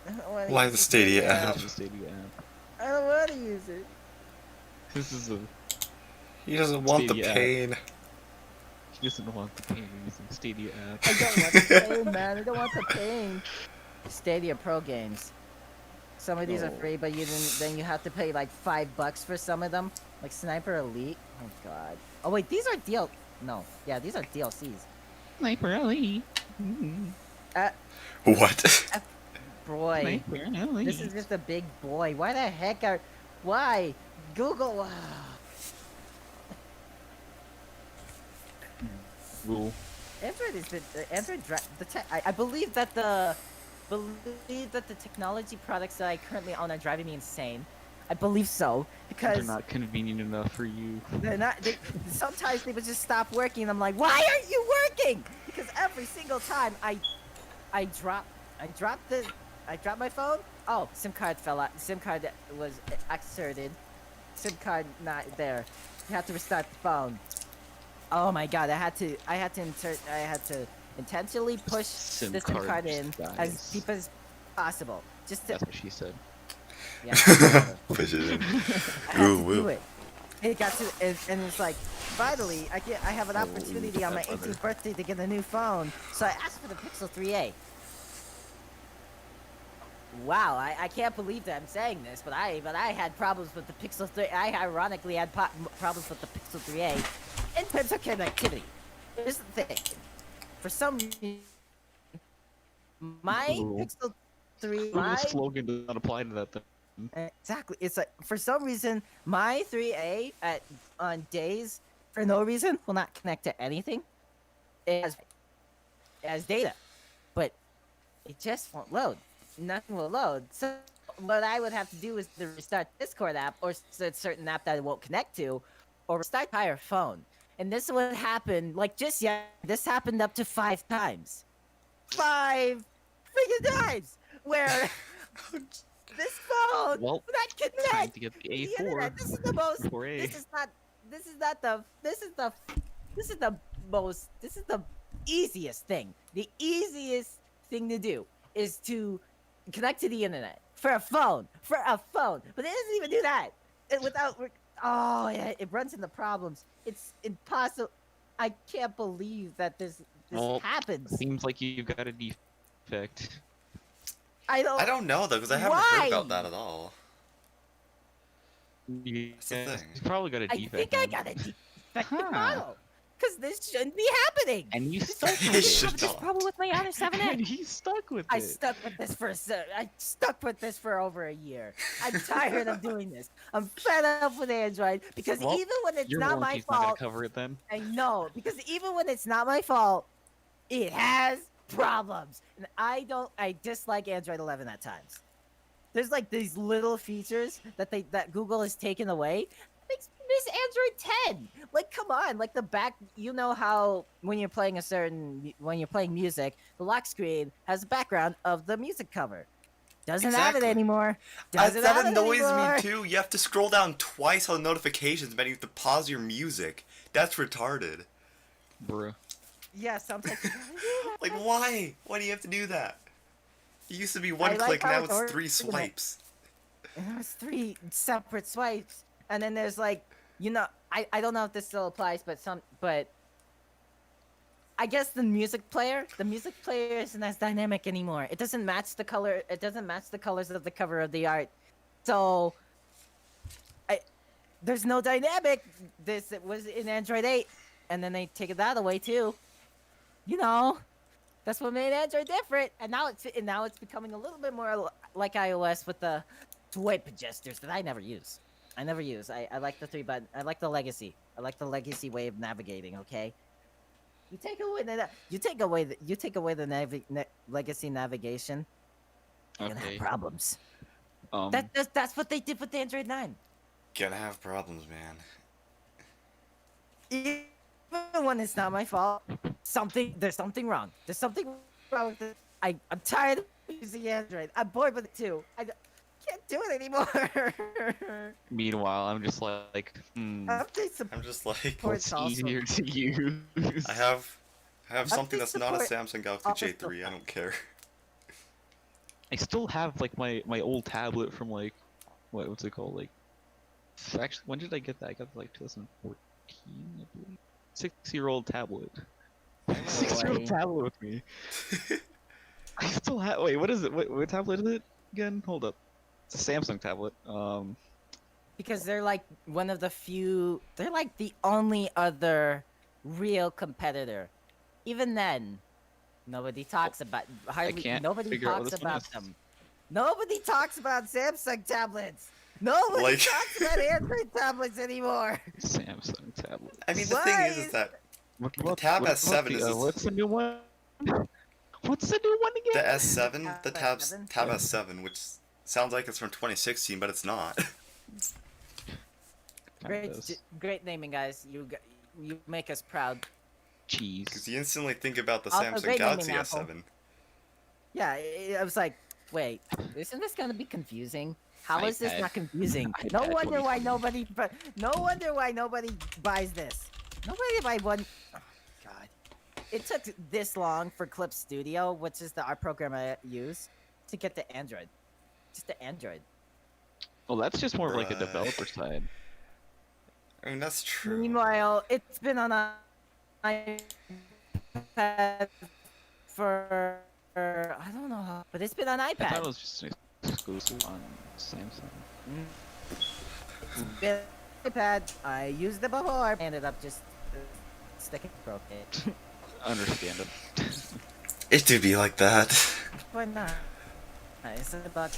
S3: I don't wanna
S2: Why
S3: use
S2: the Stadia app?
S1: Use the Stadia app.
S3: I don't want to use it.
S1: This is a.
S2: He doesn't want the
S1: Stadia app.
S2: pain.
S1: He doesn't want the pain of using Stadia app.
S3: I don't want the pain, man. I don't want the pain. Stadia Pro games. Some of these are
S1: No.
S3: free, but then you have to pay like $5 for some of them. Like Sniper Elite. Oh god. Oh wait, these are No. Yeah, these are DLCs.
S1: Sniper Elite.
S2: What?
S3: Boy.
S1: Sniper Elite.
S3: This is just a big boy. Why the heck are... Why? Google...
S1: Rule.
S3: Android is I believe that the technology products that I currently own are driving me insane. I believe so
S1: They're
S3: because
S1: not convenient enough for you.
S3: they're not. Sometimes they would just stop working, and I'm like, why aren't you working? Because every single time I drop my phone. Oh, SIM card fell out. SIM card was excerpted. SIM card not there. You have to restart the phone. Oh my god, I had to intentionally push
S1: SIM
S3: the SIM
S1: card
S3: card in
S1: dies.
S3: as deep as possible. Just to
S1: That's what she said.
S3: yeah, whatever.
S2: Push it in.
S3: I had
S2: Ooh,
S3: to
S2: woo.
S3: do it. It got to and it's like finally I have an
S1: Holy
S3: opportunity on my
S1: crap,
S3: 18th birthday to get a new phone. So I asked for the Pixel 3a. Wow, I can't believe that I'm saying this, but I had problems with the Pixel 3. I ironically had problems with the Pixel 3a in terms of connectivity. Here's the thing. For some reason, my
S1: Ooh.
S3: Pixel 3,
S1: The
S3: my
S1: slogan does not apply to that then.
S3: exactly. It's like for some reason my 3A on days for no reason will not connect to anything. It has data, but it just won't load. Nothing will load. So what I would have to do is to restart Discord app or a certain app that it won't connect to, or restart the entire phone. And this would happen like just this happened up to 5 times. 5 freaking times where. This phone
S1: Well,
S3: would not connect.
S1: time to get the
S3: to the
S1: A4.
S3: internet. This is the most.
S1: 4A.
S3: This is the easiest thing. The easiest thing to do is to connect to the internet for a phone. But it doesn't even do that. Oh yeah, it runs into problems. It's impossible. I can't believe that this
S1: Well,
S3: happens.
S1: Seems like you've got a defect.
S3: I
S2: don't know though, because I haven't heard about that at all.
S1: Yeah,
S2: That's the thing.
S1: you probably got a
S3: I
S1: defect.
S3: think I
S1: man.
S3: got a defective
S1: Huh.
S3: model. Because this shouldn't be happening.
S1: And you
S3: This
S1: stuck
S3: shouldn't
S1: with
S2: It
S3: be
S2: should
S3: happening. This
S2: not.
S3: problem with my Honor 7X.
S1: And he stuck with
S3: I
S1: it.
S3: stuck with this I stuck with this for over a year. I'm tired of doing this. I'm fed up with Android because
S1: Well,
S3: even when it's
S1: Your
S3: not my
S1: warranty's not gonna
S3: fault,
S1: cover it then.
S3: I know because even when it's not my fault, it has problems, and I dislike Android 11 at times. There's like these little features that Google has taken away. Makes me miss Android 10. Like, come on, like the back. You know how when you're playing music, the lock screen has a background of the music cover. Doesn't have it
S2: Exactly.
S3: anymore. Doesn't
S2: That
S3: have it
S2: annoys
S3: anymore.
S2: me too. You have to scroll down twice on notifications, man. You have to pause your music. That's retarded.
S1: Bruh.
S3: Yeah, sometimes.
S2: Like, why? Why do you have to do that? It used to be one
S3: I like
S2: click,
S3: how
S2: now
S3: it's
S2: it's 3
S3: organized.
S2: swipes.
S3: There's 3 separate swipes, and then there's like, I don't know if this still applies, but I guess the music player isn't as dynamic anymore. It doesn't match the color. It doesn't match the colors of the cover of the art. So, there's no dynamic. It was in Android 8, and then they take that away too. That's what made Android different. And now it's becoming a little bit more like iOS with the swipe gestures that I never use. I like the 3 button. I like the legacy. I like the legacy way of navigating. Okay. You take away the legacy navigation. You're gonna have
S1: Okay.
S3: problems.
S1: Um.
S3: That's what they did with the Android 9.
S2: Gonna have problems, man.
S3: Even when it's not my fault, there's something wrong. There's something wrong with it. I'm tired of using Android. I'm bored with it too. Can't do it anymore.
S1: Meanwhile, I'm just like,
S3: Update
S2: I'm just like,
S3: supports
S1: it's
S3: also.
S1: easier to use.
S2: I have something
S3: Update
S2: that's not a
S3: support
S2: Samsung Galaxy
S3: also
S2: J3. I don't care.
S1: I still have like my old tablet from like, what's it called? Like, actually, when did I get that? I got it, like 2014, I believe. 6-year-old tablet. 6-year-old
S3: Boy.
S1: tablet with me. I still have. Wait, what is it? What tablet is it again? Hold up. It's a Samsung tablet.
S3: Because they're like one of the few. They're like the only other real competitor. Even then, nobody talks about. Hardly
S1: can't
S3: nobody
S1: figure out what
S3: talks
S1: this one
S3: about
S1: is.
S3: them. Nobody talks about Samsung tablets. Nobody
S2: Like-
S3: talks about Android tablets anymore.
S1: Samsung tablet.
S2: I mean, the
S3: Why
S2: thing is
S3: is-
S2: that
S1: What,
S2: Tab
S1: what-
S2: S7 is this-
S1: what's the new one? What's the new one
S2: the
S1: again?
S2: S7, the
S3: Tab
S2: Tab S7, which sounds like it's from 2016, but it's not.
S1: Kinda does.
S3: Great naming, guys. You make us proud.
S1: Cheese.
S2: Because you instantly think about the
S3: Also,
S2: Samsung
S3: great
S2: Galaxy
S3: naming, Apple.
S2: S7.
S3: Yeah, I was like, wait, isn't this gonna be confusing? How is this
S1: iPad.
S3: not confusing? No
S1: iPad
S3: wonder why
S1: 2020.
S3: nobody buys this. Nobody buy one. Oh, God, it took this long for Clip Studio, which is the art program I use, to get to Android. Just to Android.
S1: Well, that's just more of like a
S2: Bruh.
S1: developer side.
S2: I mean, that's true.
S3: Meanwhile, it's been on iPad for I don't know how, but it's been on
S1: I thought it
S3: iPad.
S1: was just exclusive on Samsung.
S3: Been on iPad. I used it before. I ended up just sticking broke it.
S1: Understand it.
S2: It do be like that.
S3: Why not? It's about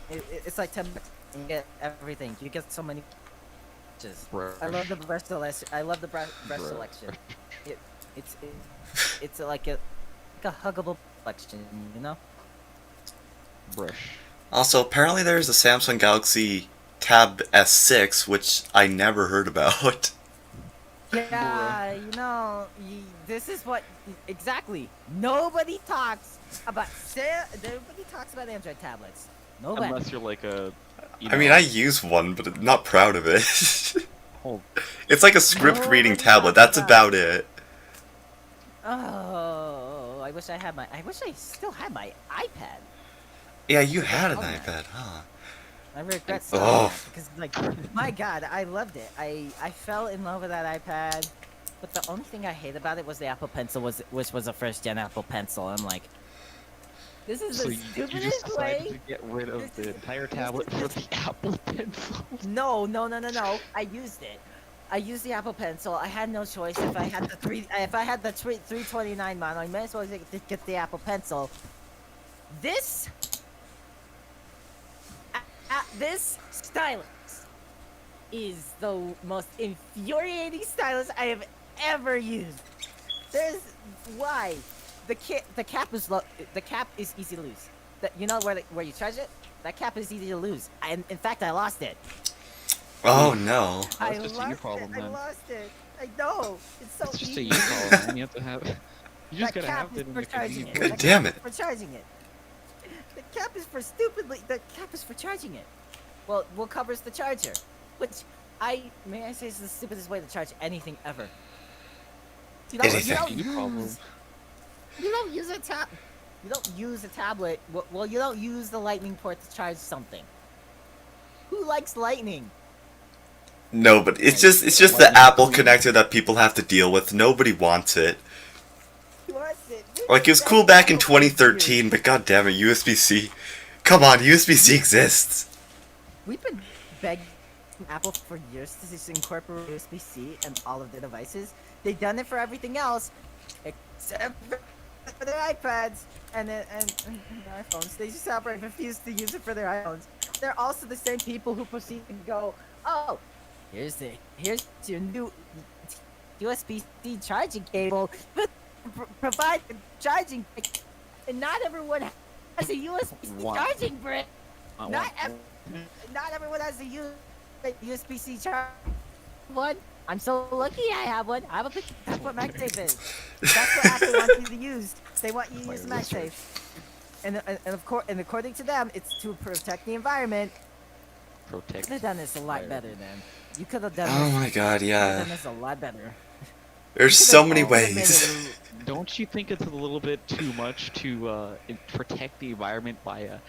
S3: it's like 10 bucks. You get everything. You get so many. I love the brush selection. Brush
S1: Bruh.
S3: selection. It's like a huggable selection, you know.
S1: Brush.
S2: Also, apparently there's a Samsung Galaxy Tab S6, which I never heard about.
S3: Yeah, this is what exactly. Nobody talks about Android tablets. Nobody.
S1: Unless you're like a.
S2: I mean, I use one, but I'm not proud of it.
S1: Hold.
S2: It's like a script reading
S3: Nobody
S2: tablet,
S3: talks
S2: that's
S3: about
S2: about it.
S3: Oh, I wish I still had my iPad.
S2: Yeah, you had an
S3: Oh, man.
S2: iPad, huh?
S3: I regret
S2: Oh.
S3: selling that because, like, my God, I loved it. I fell in love with that iPad, but the only thing I hate about it was the Apple Pencil, which was a first-gen Apple Pencil. I'm like, this is
S1: So
S3: the
S1: you just
S3: stupidest
S1: decided
S3: way.
S1: to get rid of
S3: This
S1: the
S3: is-
S1: entire
S3: this
S1: tablet
S3: is-
S1: for the Apple Pencil.
S3: No. I used it. I used the Apple Pencil. I had no choice. If I had the 329 mono, I might as well get the Apple Pencil. This this stylus is the most infuriating stylus I have ever used. There's why the cap is easy to lose. You know where you charge it? That cap is easy to lose. And in fact, I lost it.
S2: Oh no.
S1: That's just a you problem,
S3: I
S1: then.
S3: lost it. I know. It's so
S1: It's just
S3: easy.
S1: a you problem, man. You have to have. You just
S3: That
S1: gotta
S3: cap
S1: have
S3: is
S1: it in
S3: for
S1: the
S3: charging it.
S1: convenient
S2: God
S3: That
S1: way.
S2: damn
S3: cap
S2: it.
S3: is for charging it. The cap is for charging it. Well, what covers the charger? Which may I say is the stupidest way to charge anything ever. You
S2: Anything.
S3: You don't use a tablet. Well, you don't use the lightning port to charge something. Who likes lightning?
S2: No, but it's just the Apple connector that people have to deal with. Nobody wants it.
S3: Who wants it?
S2: Like, it was cool back in 2013, but god damn it, USB-C. Come on, USB-C exists.
S3: We've been begging Apple for years to just incorporate USB-C in all of their devices. They've done it for everything else, except for their iPads and their iPhones. They just outright refuse to use it for their iPhones. They're also the same people who proceed to go, oh, here's your new USB-C charging cable, but provide the charging brick, and not everyone has a USB-C
S1: Wow.
S3: charging brick.
S1: Wow.
S3: Not everyone has a USB-C charge. One. I'm so lucky I have one. I have a pic. That's what MagSafe is. That's what Apple wants you to use. They want you to use MagSafe. And of course, and according to them, it's to protect the environment. You
S1: Protect.
S3: could have done this a lot better, then. You could have done
S2: Oh
S3: this.
S2: my god,
S3: You could have done
S2: yeah.
S3: this a lot better.
S2: There's
S3: You
S2: so
S3: could've-
S2: many
S3: you could've made
S2: ways.
S3: it-
S1: Don't you think it's a little bit too much to protect the environment by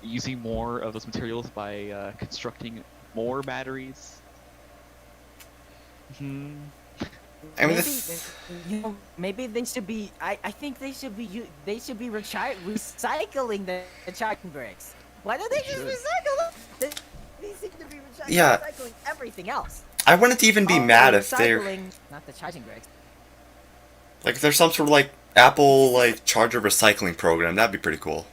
S1: using more of those materials by constructing more batteries? Hmm.
S2: I mean,
S3: maybe they should be. I think they should be. They should be recycling the charging bricks. Why don't they just
S1: Should.
S3: recycle them? They seem to be
S2: Yeah.
S3: recycling everything else.
S2: I wouldn't even be
S3: Oh,
S2: mad if they're
S3: recycling, not the charging bricks.
S2: like, if there's some sort of like Apple like charger recycling program. That'd be pretty cool.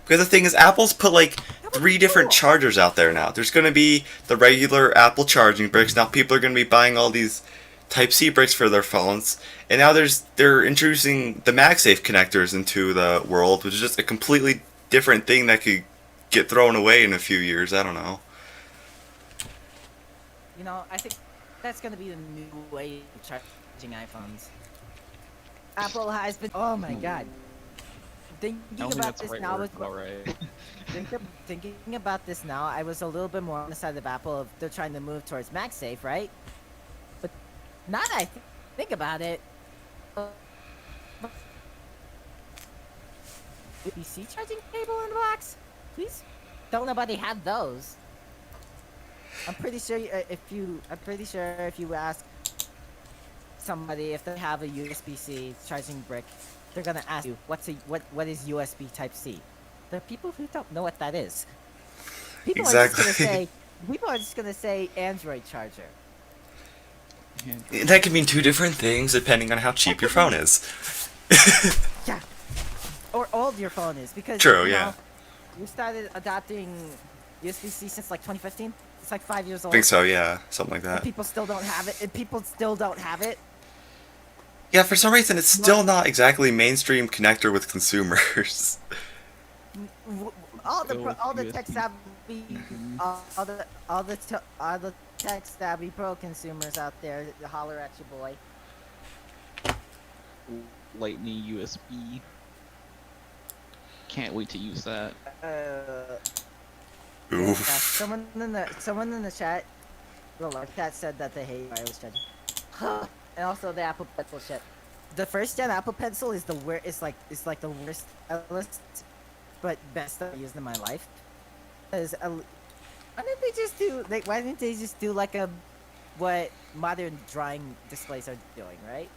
S2: Because the thing is, Apple's put like 3 different
S3: cool.
S2: chargers out there now. There's gonna be the regular Apple charging bricks. Now people are gonna be buying all these Type-C bricks for their phones, and now they're introducing the MagSafe connectors into the world, which is just a completely different thing that could get thrown away in a few years. I don't know.
S3: You know, I think that's gonna be the new way of charging iPhones. Apple has been. Oh my god.
S1: I
S3: Thinking
S1: don't think
S3: about
S1: that's the
S3: this
S1: right
S3: now
S1: word,
S3: was
S1: but alright.
S3: thinking about this now, I was a little bit more on the side of Apple of they're trying to move towards MagSafe, right? But now that I think about it, USB-C charging cable in the box, please. Don't nobody have those. I'm pretty sure if you ask somebody if they have a USB-C charging brick, they're gonna ask you what is USB Type-C. There are people who don't know what that is. People
S2: Exactly.
S3: People are just gonna say Android charger.
S2: That could mean 2 different things depending on how cheap your phone is.
S3: Yeah. Or old your phone is, because
S2: True,
S3: you know,
S2: yeah.
S3: we started adopting USB-C since like 2015. It's like 5 years
S2: I
S3: old.
S2: think so, yeah, something like
S3: And
S2: that.
S3: people still don't have it.
S2: Yeah, for some reason it's still not exactly mainstream connector with consumers.
S3: All the
S1: Go
S3: all the
S1: with
S3: tech
S1: USB.
S3: savvy, all the tech savvy pro consumers out there, holler at your boy.
S1: Lightning USB. Can't wait to use that.
S2: Oof.
S3: Someone in the chat, chat said that they hate wireless charging. And also the Apple Pencil shit. The first gen Apple Pencil is the like the worst list, but best I've used in my life. Why didn't they just do like what modern drawing displays are doing, right?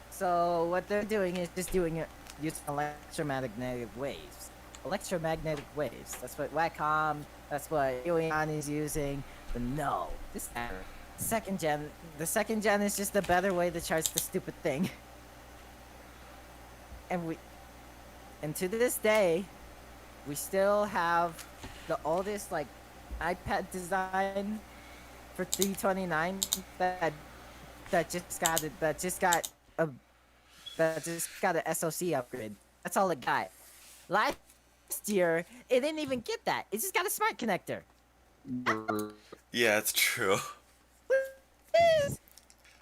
S3: So what they're doing is just doing it using electromagnetic waves. Electromagnetic waves. That's what Wacom, that's what Eon is using. But no, this second gen. The second gen is just a better way to charge the stupid thing. And to this day, we still have the oldest like iPad design for 329 that just got a SoC upgrade. That's all it got. Last year, it didn't even get that. It just got a smart connector.
S2: Yeah, it's true.
S3: Please,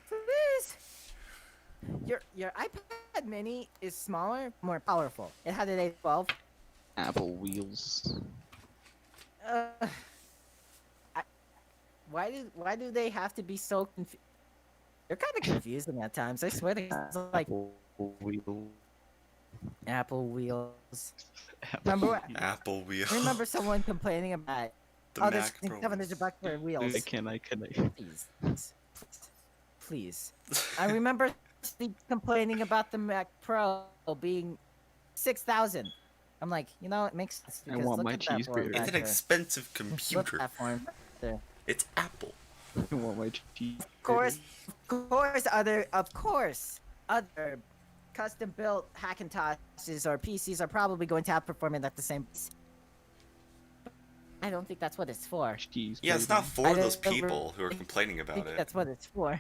S3: please. Your iPad Mini is smaller, more powerful. It had an A12.
S1: Apple wheels.
S3: Why do they have to be so confused? They're kind of confusing at times. I swear to God, it's like
S1: Wheel.
S3: Apple wheels.
S1: Apple
S2: Apple wheel.
S3: I remember someone complaining about
S2: The
S3: this
S2: Mac Pro.
S3: $700 for wheels.
S1: Can I?
S3: Please. I remember complaining about the Mac Pro being 6,000. I'm like, you know, it makes sense.
S1: I want
S3: look
S1: my
S3: at that
S1: cheese
S3: form
S1: grater.
S2: It's an
S3: factor.
S2: expensive
S3: Look
S2: computer.
S3: at that form factor.
S2: It's Apple.
S1: I want my cheese.
S3: Of course, other custom-built Hackintoshes or PCs are probably going to outperform it at the same pace. I don't think that's what it's for.
S1: Cheese.
S2: Yeah, it's not for
S3: I
S2: those
S3: don't
S2: people who are complaining
S3: I
S2: about
S3: think
S2: it.
S3: that's what it's for.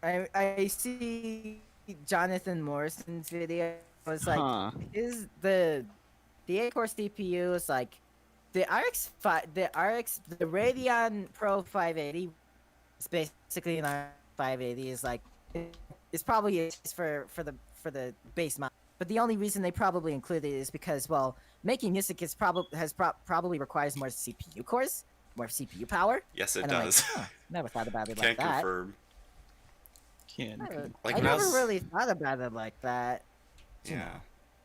S3: I see Jonathan Morrison's video. It was like, is the 8-core CPU is like the the Radeon Pro 580 is basically an RX 580 is like it's probably for the base model. But the only reason they probably include it is because, well, making music is probably requires more CPU cores, more CPU power.
S2: Yes, it
S3: And I'm
S2: does.
S3: like, never thought about it
S2: Can't
S3: like that.
S2: confirm. Like
S3: I
S2: when I
S3: never
S2: was-
S3: really thought about it like that.
S2: Yeah.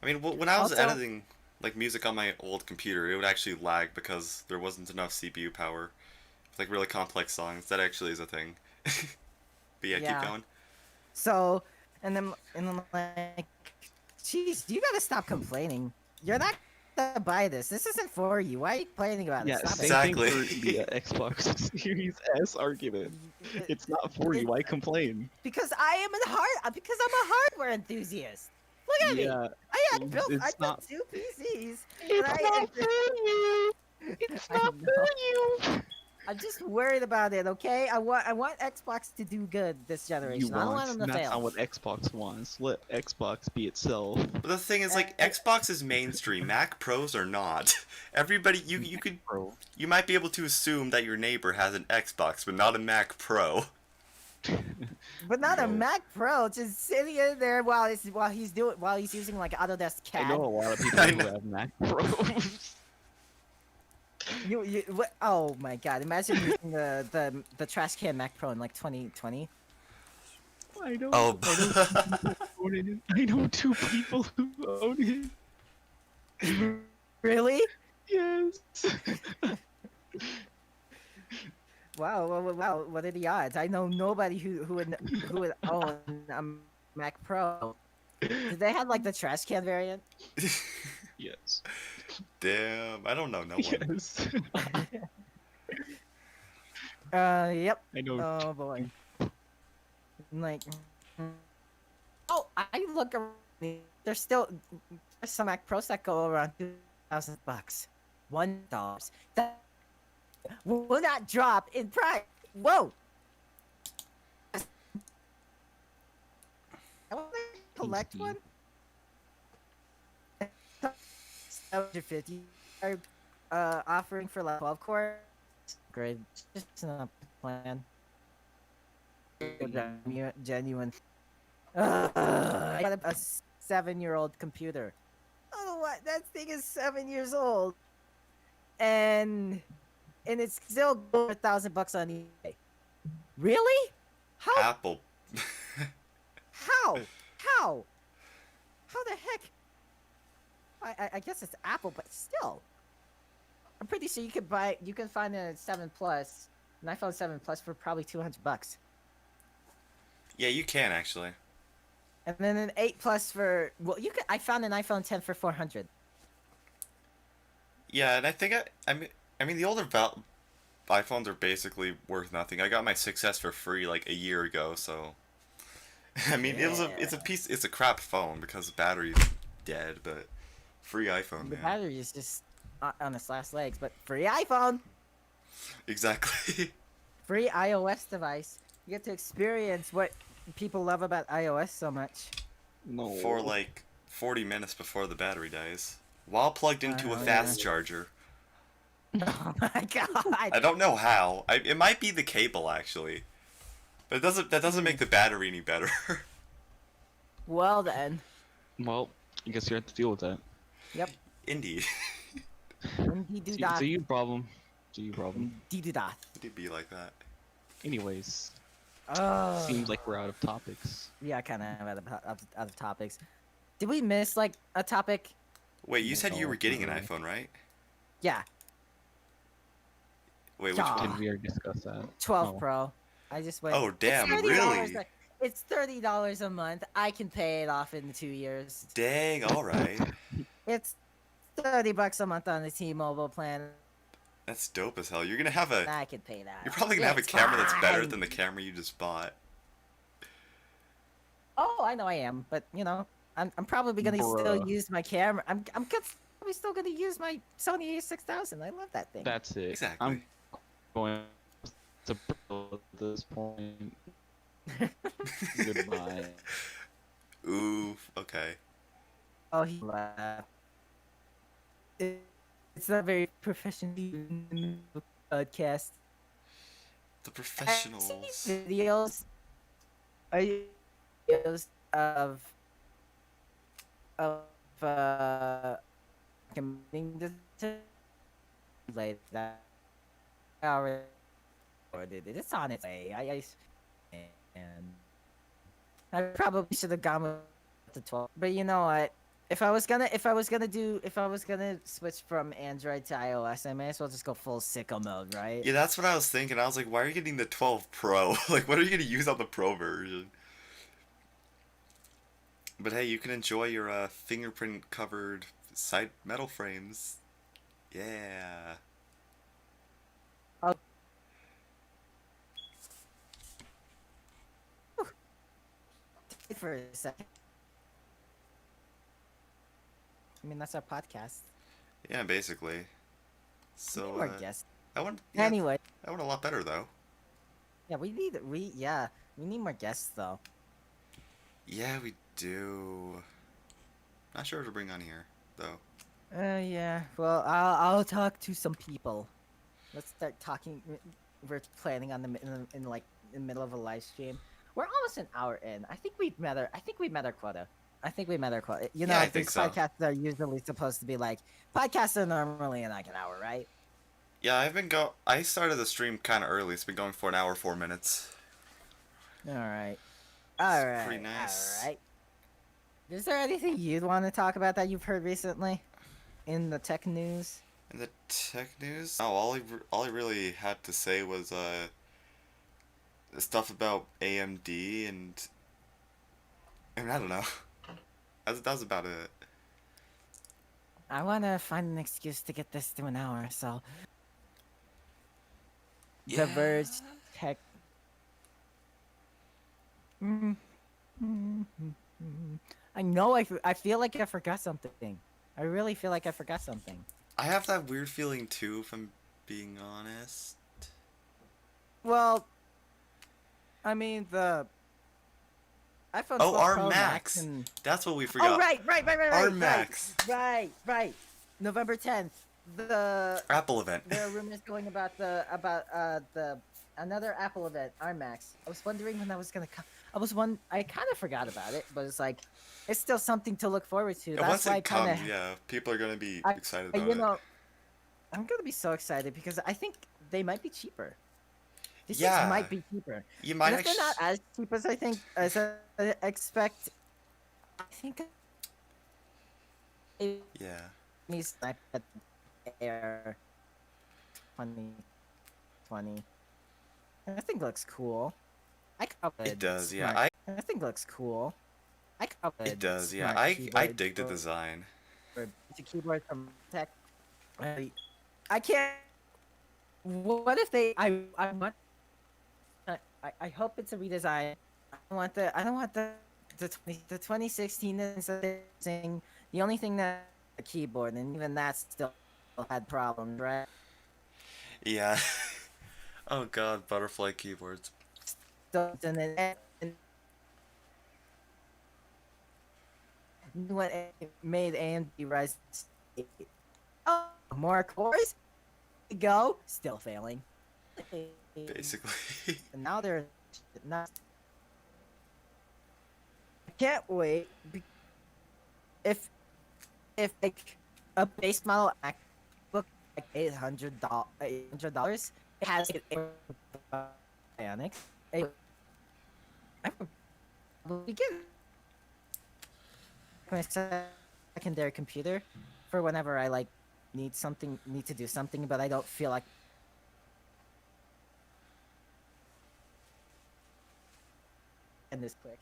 S2: I mean, when I was
S3: Also-
S2: editing like music on my old computer, it would actually lag because there wasn't enough CPU power. Like really complex songs, that actually is a thing. But yeah,
S3: Yeah.
S2: keep going.
S3: So, and then like, jeez, you gotta stop complaining. You're not gonna buy this. This isn't for you. Why are you complaining about it?
S1: Yeah,
S3: Stop
S1: same
S2: Exactly.
S1: thing for the Xbox Series S argument.
S3: it.
S1: It's not for you. Why complain?
S3: Because because I'm a hardware enthusiast. Look at me.
S1: Yeah,
S3: I built
S1: it's not-
S3: 2 PCs.
S1: it's
S3: and
S1: not for you. It's
S3: I
S1: not
S3: know.
S1: for you.
S3: I'm just worried about it. Okay, I want Xbox to do good this generation. I don't want them to
S1: That's
S3: fail.
S1: not what Xbox wants. Let Xbox be itself.
S2: But the thing is, like, Xbox is mainstream. Mac Pros are not. Everybody, you might be able to assume that your neighbor has an Xbox, but not a Mac Pro.
S3: But not a
S1: No.
S3: Mac Pro, just sitting in there while he's using like Autodesk CAD.
S1: I know a lot of people
S2: I
S1: who
S2: know.
S1: have Mac Pros.
S3: What? Oh my God! Imagine using the trash can Mac Pro in like 2020.
S1: I know.
S2: Oh,
S1: I know 2 people who own it.
S3: Really?
S1: Yes.
S3: Wow! Wow! What are the odds? I know nobody who would own a Mac Pro. Did they have like the trash can variant?
S1: Yes.
S2: damn. I don't know no one.
S1: Yes.
S3: Yep.
S1: I know.
S3: Oh boy. Like, oh, I look around. There's some Mac Pros that go around $2,000. $1. That will not drop in price. Whoa. I want to collect
S1: Tasty.
S3: one. 750 are offering for like 12 core. Great, just not plan. Genuine. I got a 7-year-old computer. Oh, what? That thing is 7 years old, and it's still over $1,000 on eBay. Really? How?
S2: Apple.
S3: How? How? How the heck? I guess it's Apple, but still. I'm pretty sure you can find a 7 Plus, an iPhone 7 Plus for probably $200.
S2: Yeah, you can actually.
S3: And then an 8 Plus for, well, I found an iPhone 10 for $400.
S2: Yeah, and I think I mean the older iPhones are basically worth nothing. I got my 6S for free like a year ago, so I mean it's a crap phone because the battery's dead, but free iPhone,
S3: The
S2: man.
S3: battery is just on its last legs, but free iPhone,
S2: Exactly.
S3: free iOS device. You get to experience what people love about iOS so much.
S1: No.
S2: For like 40 minutes before the battery dies, while plugged into a
S3: Oh,
S2: fast
S3: yeah.
S2: charger.
S3: Oh my god!
S2: I don't know how. It might be the cable actually, but that doesn't make the battery any better.
S3: Well then,
S1: Well, I guess you have to deal with that.
S3: yep.
S2: Indeed.
S3: Indeed,
S1: It's a you problem. It's a you problem.
S3: Indeed,
S2: It'd be like that.
S1: Anyways,
S3: oh.
S1: seems like we're out of topics.
S3: Yeah, kind of out of topics. Did we miss like a topic?
S2: Wait, you said you were getting an
S1: No.
S2: iPhone, right?
S3: Yeah,
S2: Wait, which
S3: Yeah.
S1: Did
S2: one?
S1: we already discuss that?
S3: 12
S1: Oh.
S3: Pro. I just went.
S2: Oh, damn,
S3: it's $30
S2: really?
S3: It's $30 a month. I can pay it off in 2 years.
S2: Dang, alright.
S3: It's $30 a month on the T-Mobile plan.
S2: That's dope as hell. You're gonna have a.
S3: I can pay that.
S2: You're probably gonna
S3: Yeah,
S2: have a
S3: it's
S2: camera that's better
S3: fine.
S2: than the camera you just bought.
S3: Oh, I know I am, but you know, I'm probably gonna still
S1: Bruh.
S3: use my camera. I'm probably still gonna use my Sony A6000. I love that thing.
S1: That's it.
S2: Exactly.
S1: I'm going to at this point. Goodbye.
S2: Oof. Okay.
S3: Oh, he laughed. It's not very professional podcast.
S2: The
S3: I've
S2: professionals.
S3: seen videos. Are you videos of recommending the like that? I already recorded it. It's on its way. And I probably should have gone with the 12. But you know what? If I was gonna switch from Android to iOS, I may as well just go full sicko mode, right?
S2: Yeah, that's what I was thinking. I was like, why are you getting the 12 Pro? Like, what are you gonna use on the Pro version? But hey, you can enjoy your fingerprint covered side metal frames. Yeah.
S3: For a second. I mean, that's our podcast.
S2: Yeah, basically.
S3: We need
S2: So
S3: more guests.
S2: I want
S3: Anyway,
S2: I want a lot better though.
S3: yeah, we need more guests though.
S2: Yeah, we do. Not sure what to bring on here though.
S3: Yeah. Well, I'll talk to some people. Let's start talking. We're planning on in the middle of a live stream. We're almost an hour in. I think we've met our quota. You know,
S2: Yeah, I
S3: these
S2: think so.
S3: podcasts are usually supposed to be like podcasts are normally in like an hour, right?
S2: Yeah, I started the stream kind of early. It's been going for an hour 4 minutes.
S3: All right.
S2: Pretty nice.
S3: All right. Is there anything you'd want to talk about that you've heard recently in the tech news?
S2: In the tech news, oh, all he really had to say was the stuff about AMD and I mean I don't know. That was about it.
S3: I want to find an excuse to get this to an hour, so.
S2: Yeah.
S3: The Verge Tech. I know I feel like I forgot something. I really feel like I forgot something.
S2: I have that weird feeling too, if I'm being honest.
S3: Well, I mean the iPhone 12
S2: Oh, our
S3: Pro
S2: Max.
S3: and...
S2: That's what we forgot.
S3: Oh right.
S2: Our Max.
S3: Right. November 10th. The
S2: Apple event.
S3: there are rumors going about the another Apple event, our Max. I was wondering when that was gonna come. I kind of forgot about it, but it's like it's still something to look forward to.
S2: And
S3: That's
S2: once
S3: why I
S2: it
S3: kind
S2: comes,
S3: of
S2: yeah, people are gonna be excited
S3: you
S2: about it.
S3: know, I'm gonna be so excited because I think they might be cheaper. These
S2: Yeah.
S3: things might be cheaper.
S2: You might
S3: And if they're not as cheap as I think as I expect, I think
S2: Yeah.
S3: Chinese iPad Air 2020. I think looks cool. I could.
S2: It does, yeah.
S3: smart- I think looks cool. I could.
S2: It does, yeah.
S3: smart
S2: I
S3: keyboard
S2: dig the
S3: for-
S2: design.
S3: for- It's a keyboard from Tech. I can't what if they? I want. I hope it's a redesign. I don't want the 2016 is saying the only thing that a keyboard, and even that still had problems, right?
S2: Yeah. Oh god, butterfly keyboards.
S3: So and what made AMD Ryzen 8. Oh, more cores? Go, still failing.
S2: Basically.
S3: And now they're not. I can't wait. If like a base model MacBook like $800, it has Bionic. I would probably get my secondary computer for whenever I like need to do something, but I don't feel like. End this quick.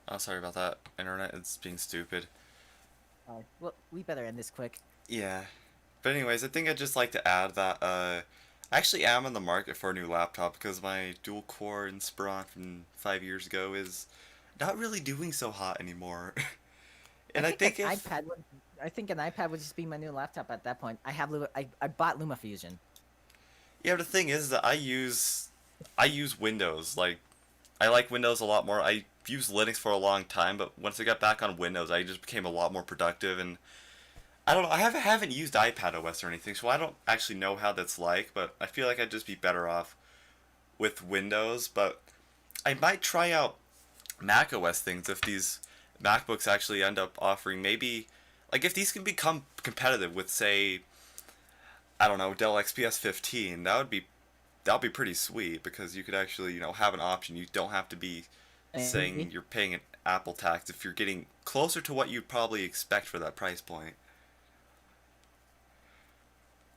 S2: Oh, sorry about that. Internet is being stupid.
S3: Well, we better end this quick.
S2: Yeah. But anyways, I think I'd just like to add that I actually am in the market for a new laptop because my dual-core Inspiron from 5 years ago is not really doing so hot anymore. And I think
S3: an
S2: if...
S3: iPad would. I think an iPad would just be my new laptop at that point. I bought LumaFusion.
S2: Yeah, the thing is that I use Windows. Like, I like Windows a lot more. I used Linux for a long time, but once I got back on Windows, I just became a lot more productive. And I don't know. I haven't used iPad OS or anything, so I don't actually know how that's like. But I feel like I'd just be better off with Windows. But I might try out Mac OS things if these MacBooks actually end up offering maybe, like, if these can become competitive with, say, I don't know, Dell XPS 15. That would be pretty sweet because you could actually, have an option. You don't have to be saying you're paying an Apple tax if you're getting closer to what you'd probably expect for that price point.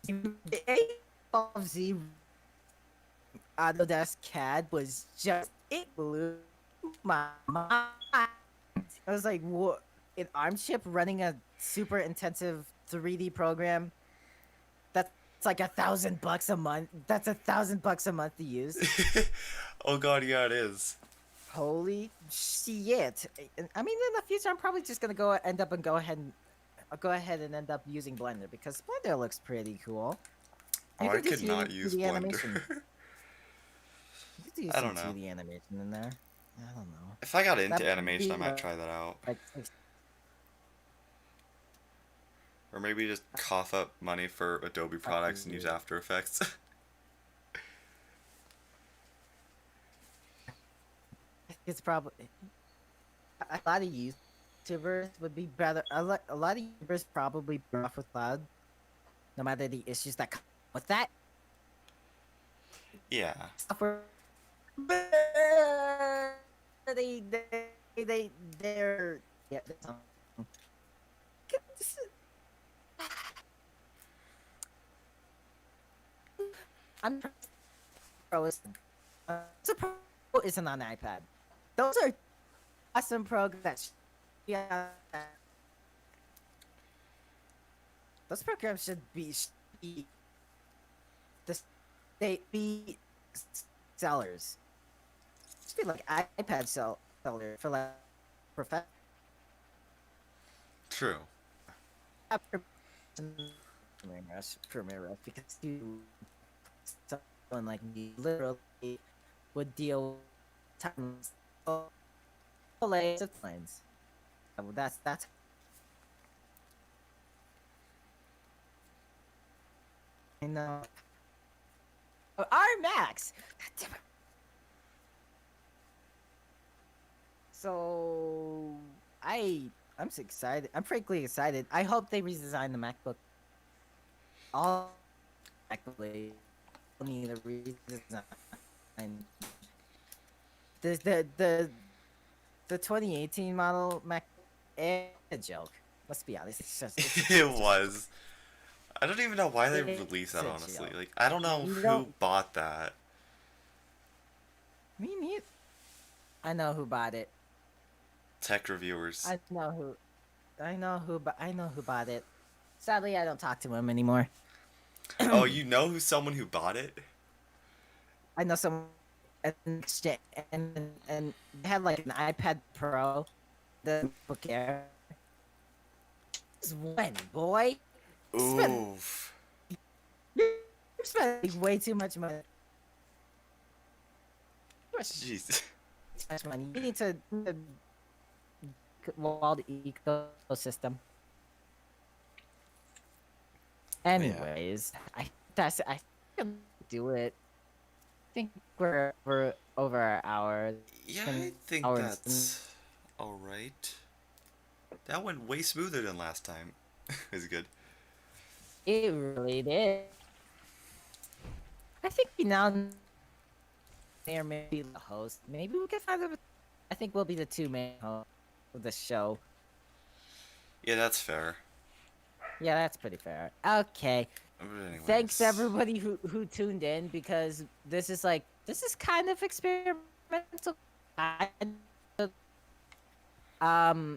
S3: The A12Z Autodesk CAD was just, it blew my mind. I was like, what? An ARM chip running a super intensive 3D program? That's like $1,000 a month. That's $1,000 a month to use.
S2: Oh god, yeah, it is.
S3: Holy shit! I mean, in the future, I'm probably just gonna go ahead and end up using Blender because Blender looks pretty cool.
S2: Oh,
S3: You
S2: I
S3: could
S2: could not use
S3: 2D
S2: Blender.
S3: animation. You could do
S2: I
S3: some
S2: don't know.
S3: 2D animation in there. I don't know.
S2: If I got
S3: That
S2: into
S3: would
S2: animation,
S3: be,
S2: I might try that out.
S3: Like,
S2: Or maybe just cough up money for Adobe products and use After Effects.
S3: it's probably a lot of YouTubers would be better. A lot of YouTubers probably better off with cloud, no matter the issues that come with that.
S2: Yeah.
S3: Software. They're yeah. I'm Pro isn't on iPad. Those are awesome programs. Yeah, those programs should be they be sellers. Should be like iPad seller for like professional.
S2: True.
S3: Premiere Rush because you someone like me literally would deal with times delays of lines. That's I know. R Max. So I'm so excited. I'm frankly excited. I hope they redesign the MacBook. All actually need a redesign. The 2018 model Mac a joke. Let's be honest. It's just
S2: It was. I don't even know why they
S3: It's
S2: released that,
S3: a
S2: honestly.
S3: joke.
S2: Like, I don't know
S3: You
S2: who
S3: don't-
S2: bought that.
S3: Me neither. I know who bought it.
S2: Tech reviewers.
S3: I know who bought it. Sadly, I don't talk to him anymore.
S2: Oh, you know who's someone who bought it?
S3: I know some, and and they had like an iPad Pro, the book Air. Since when, boy? You spent
S2: Oof.
S3: you're spending way too much money.
S2: Jeez.
S3: Too much money. You need to wall the ecosystem. Anyways, I can do it. I think we're over our hour.
S2: Yeah,
S3: Been
S2: I think
S3: hours
S2: that's alright. That went way smoother than last time. It's good.
S3: It really did. I think we now may or may be the host. Maybe we can find a. I think we'll be the two main hosts of the show.
S2: Yeah, that's fair.
S3: Yeah, that's pretty fair. Okay.
S2: But anyways.
S3: Thanks everybody who tuned in, because this is kind of experimental.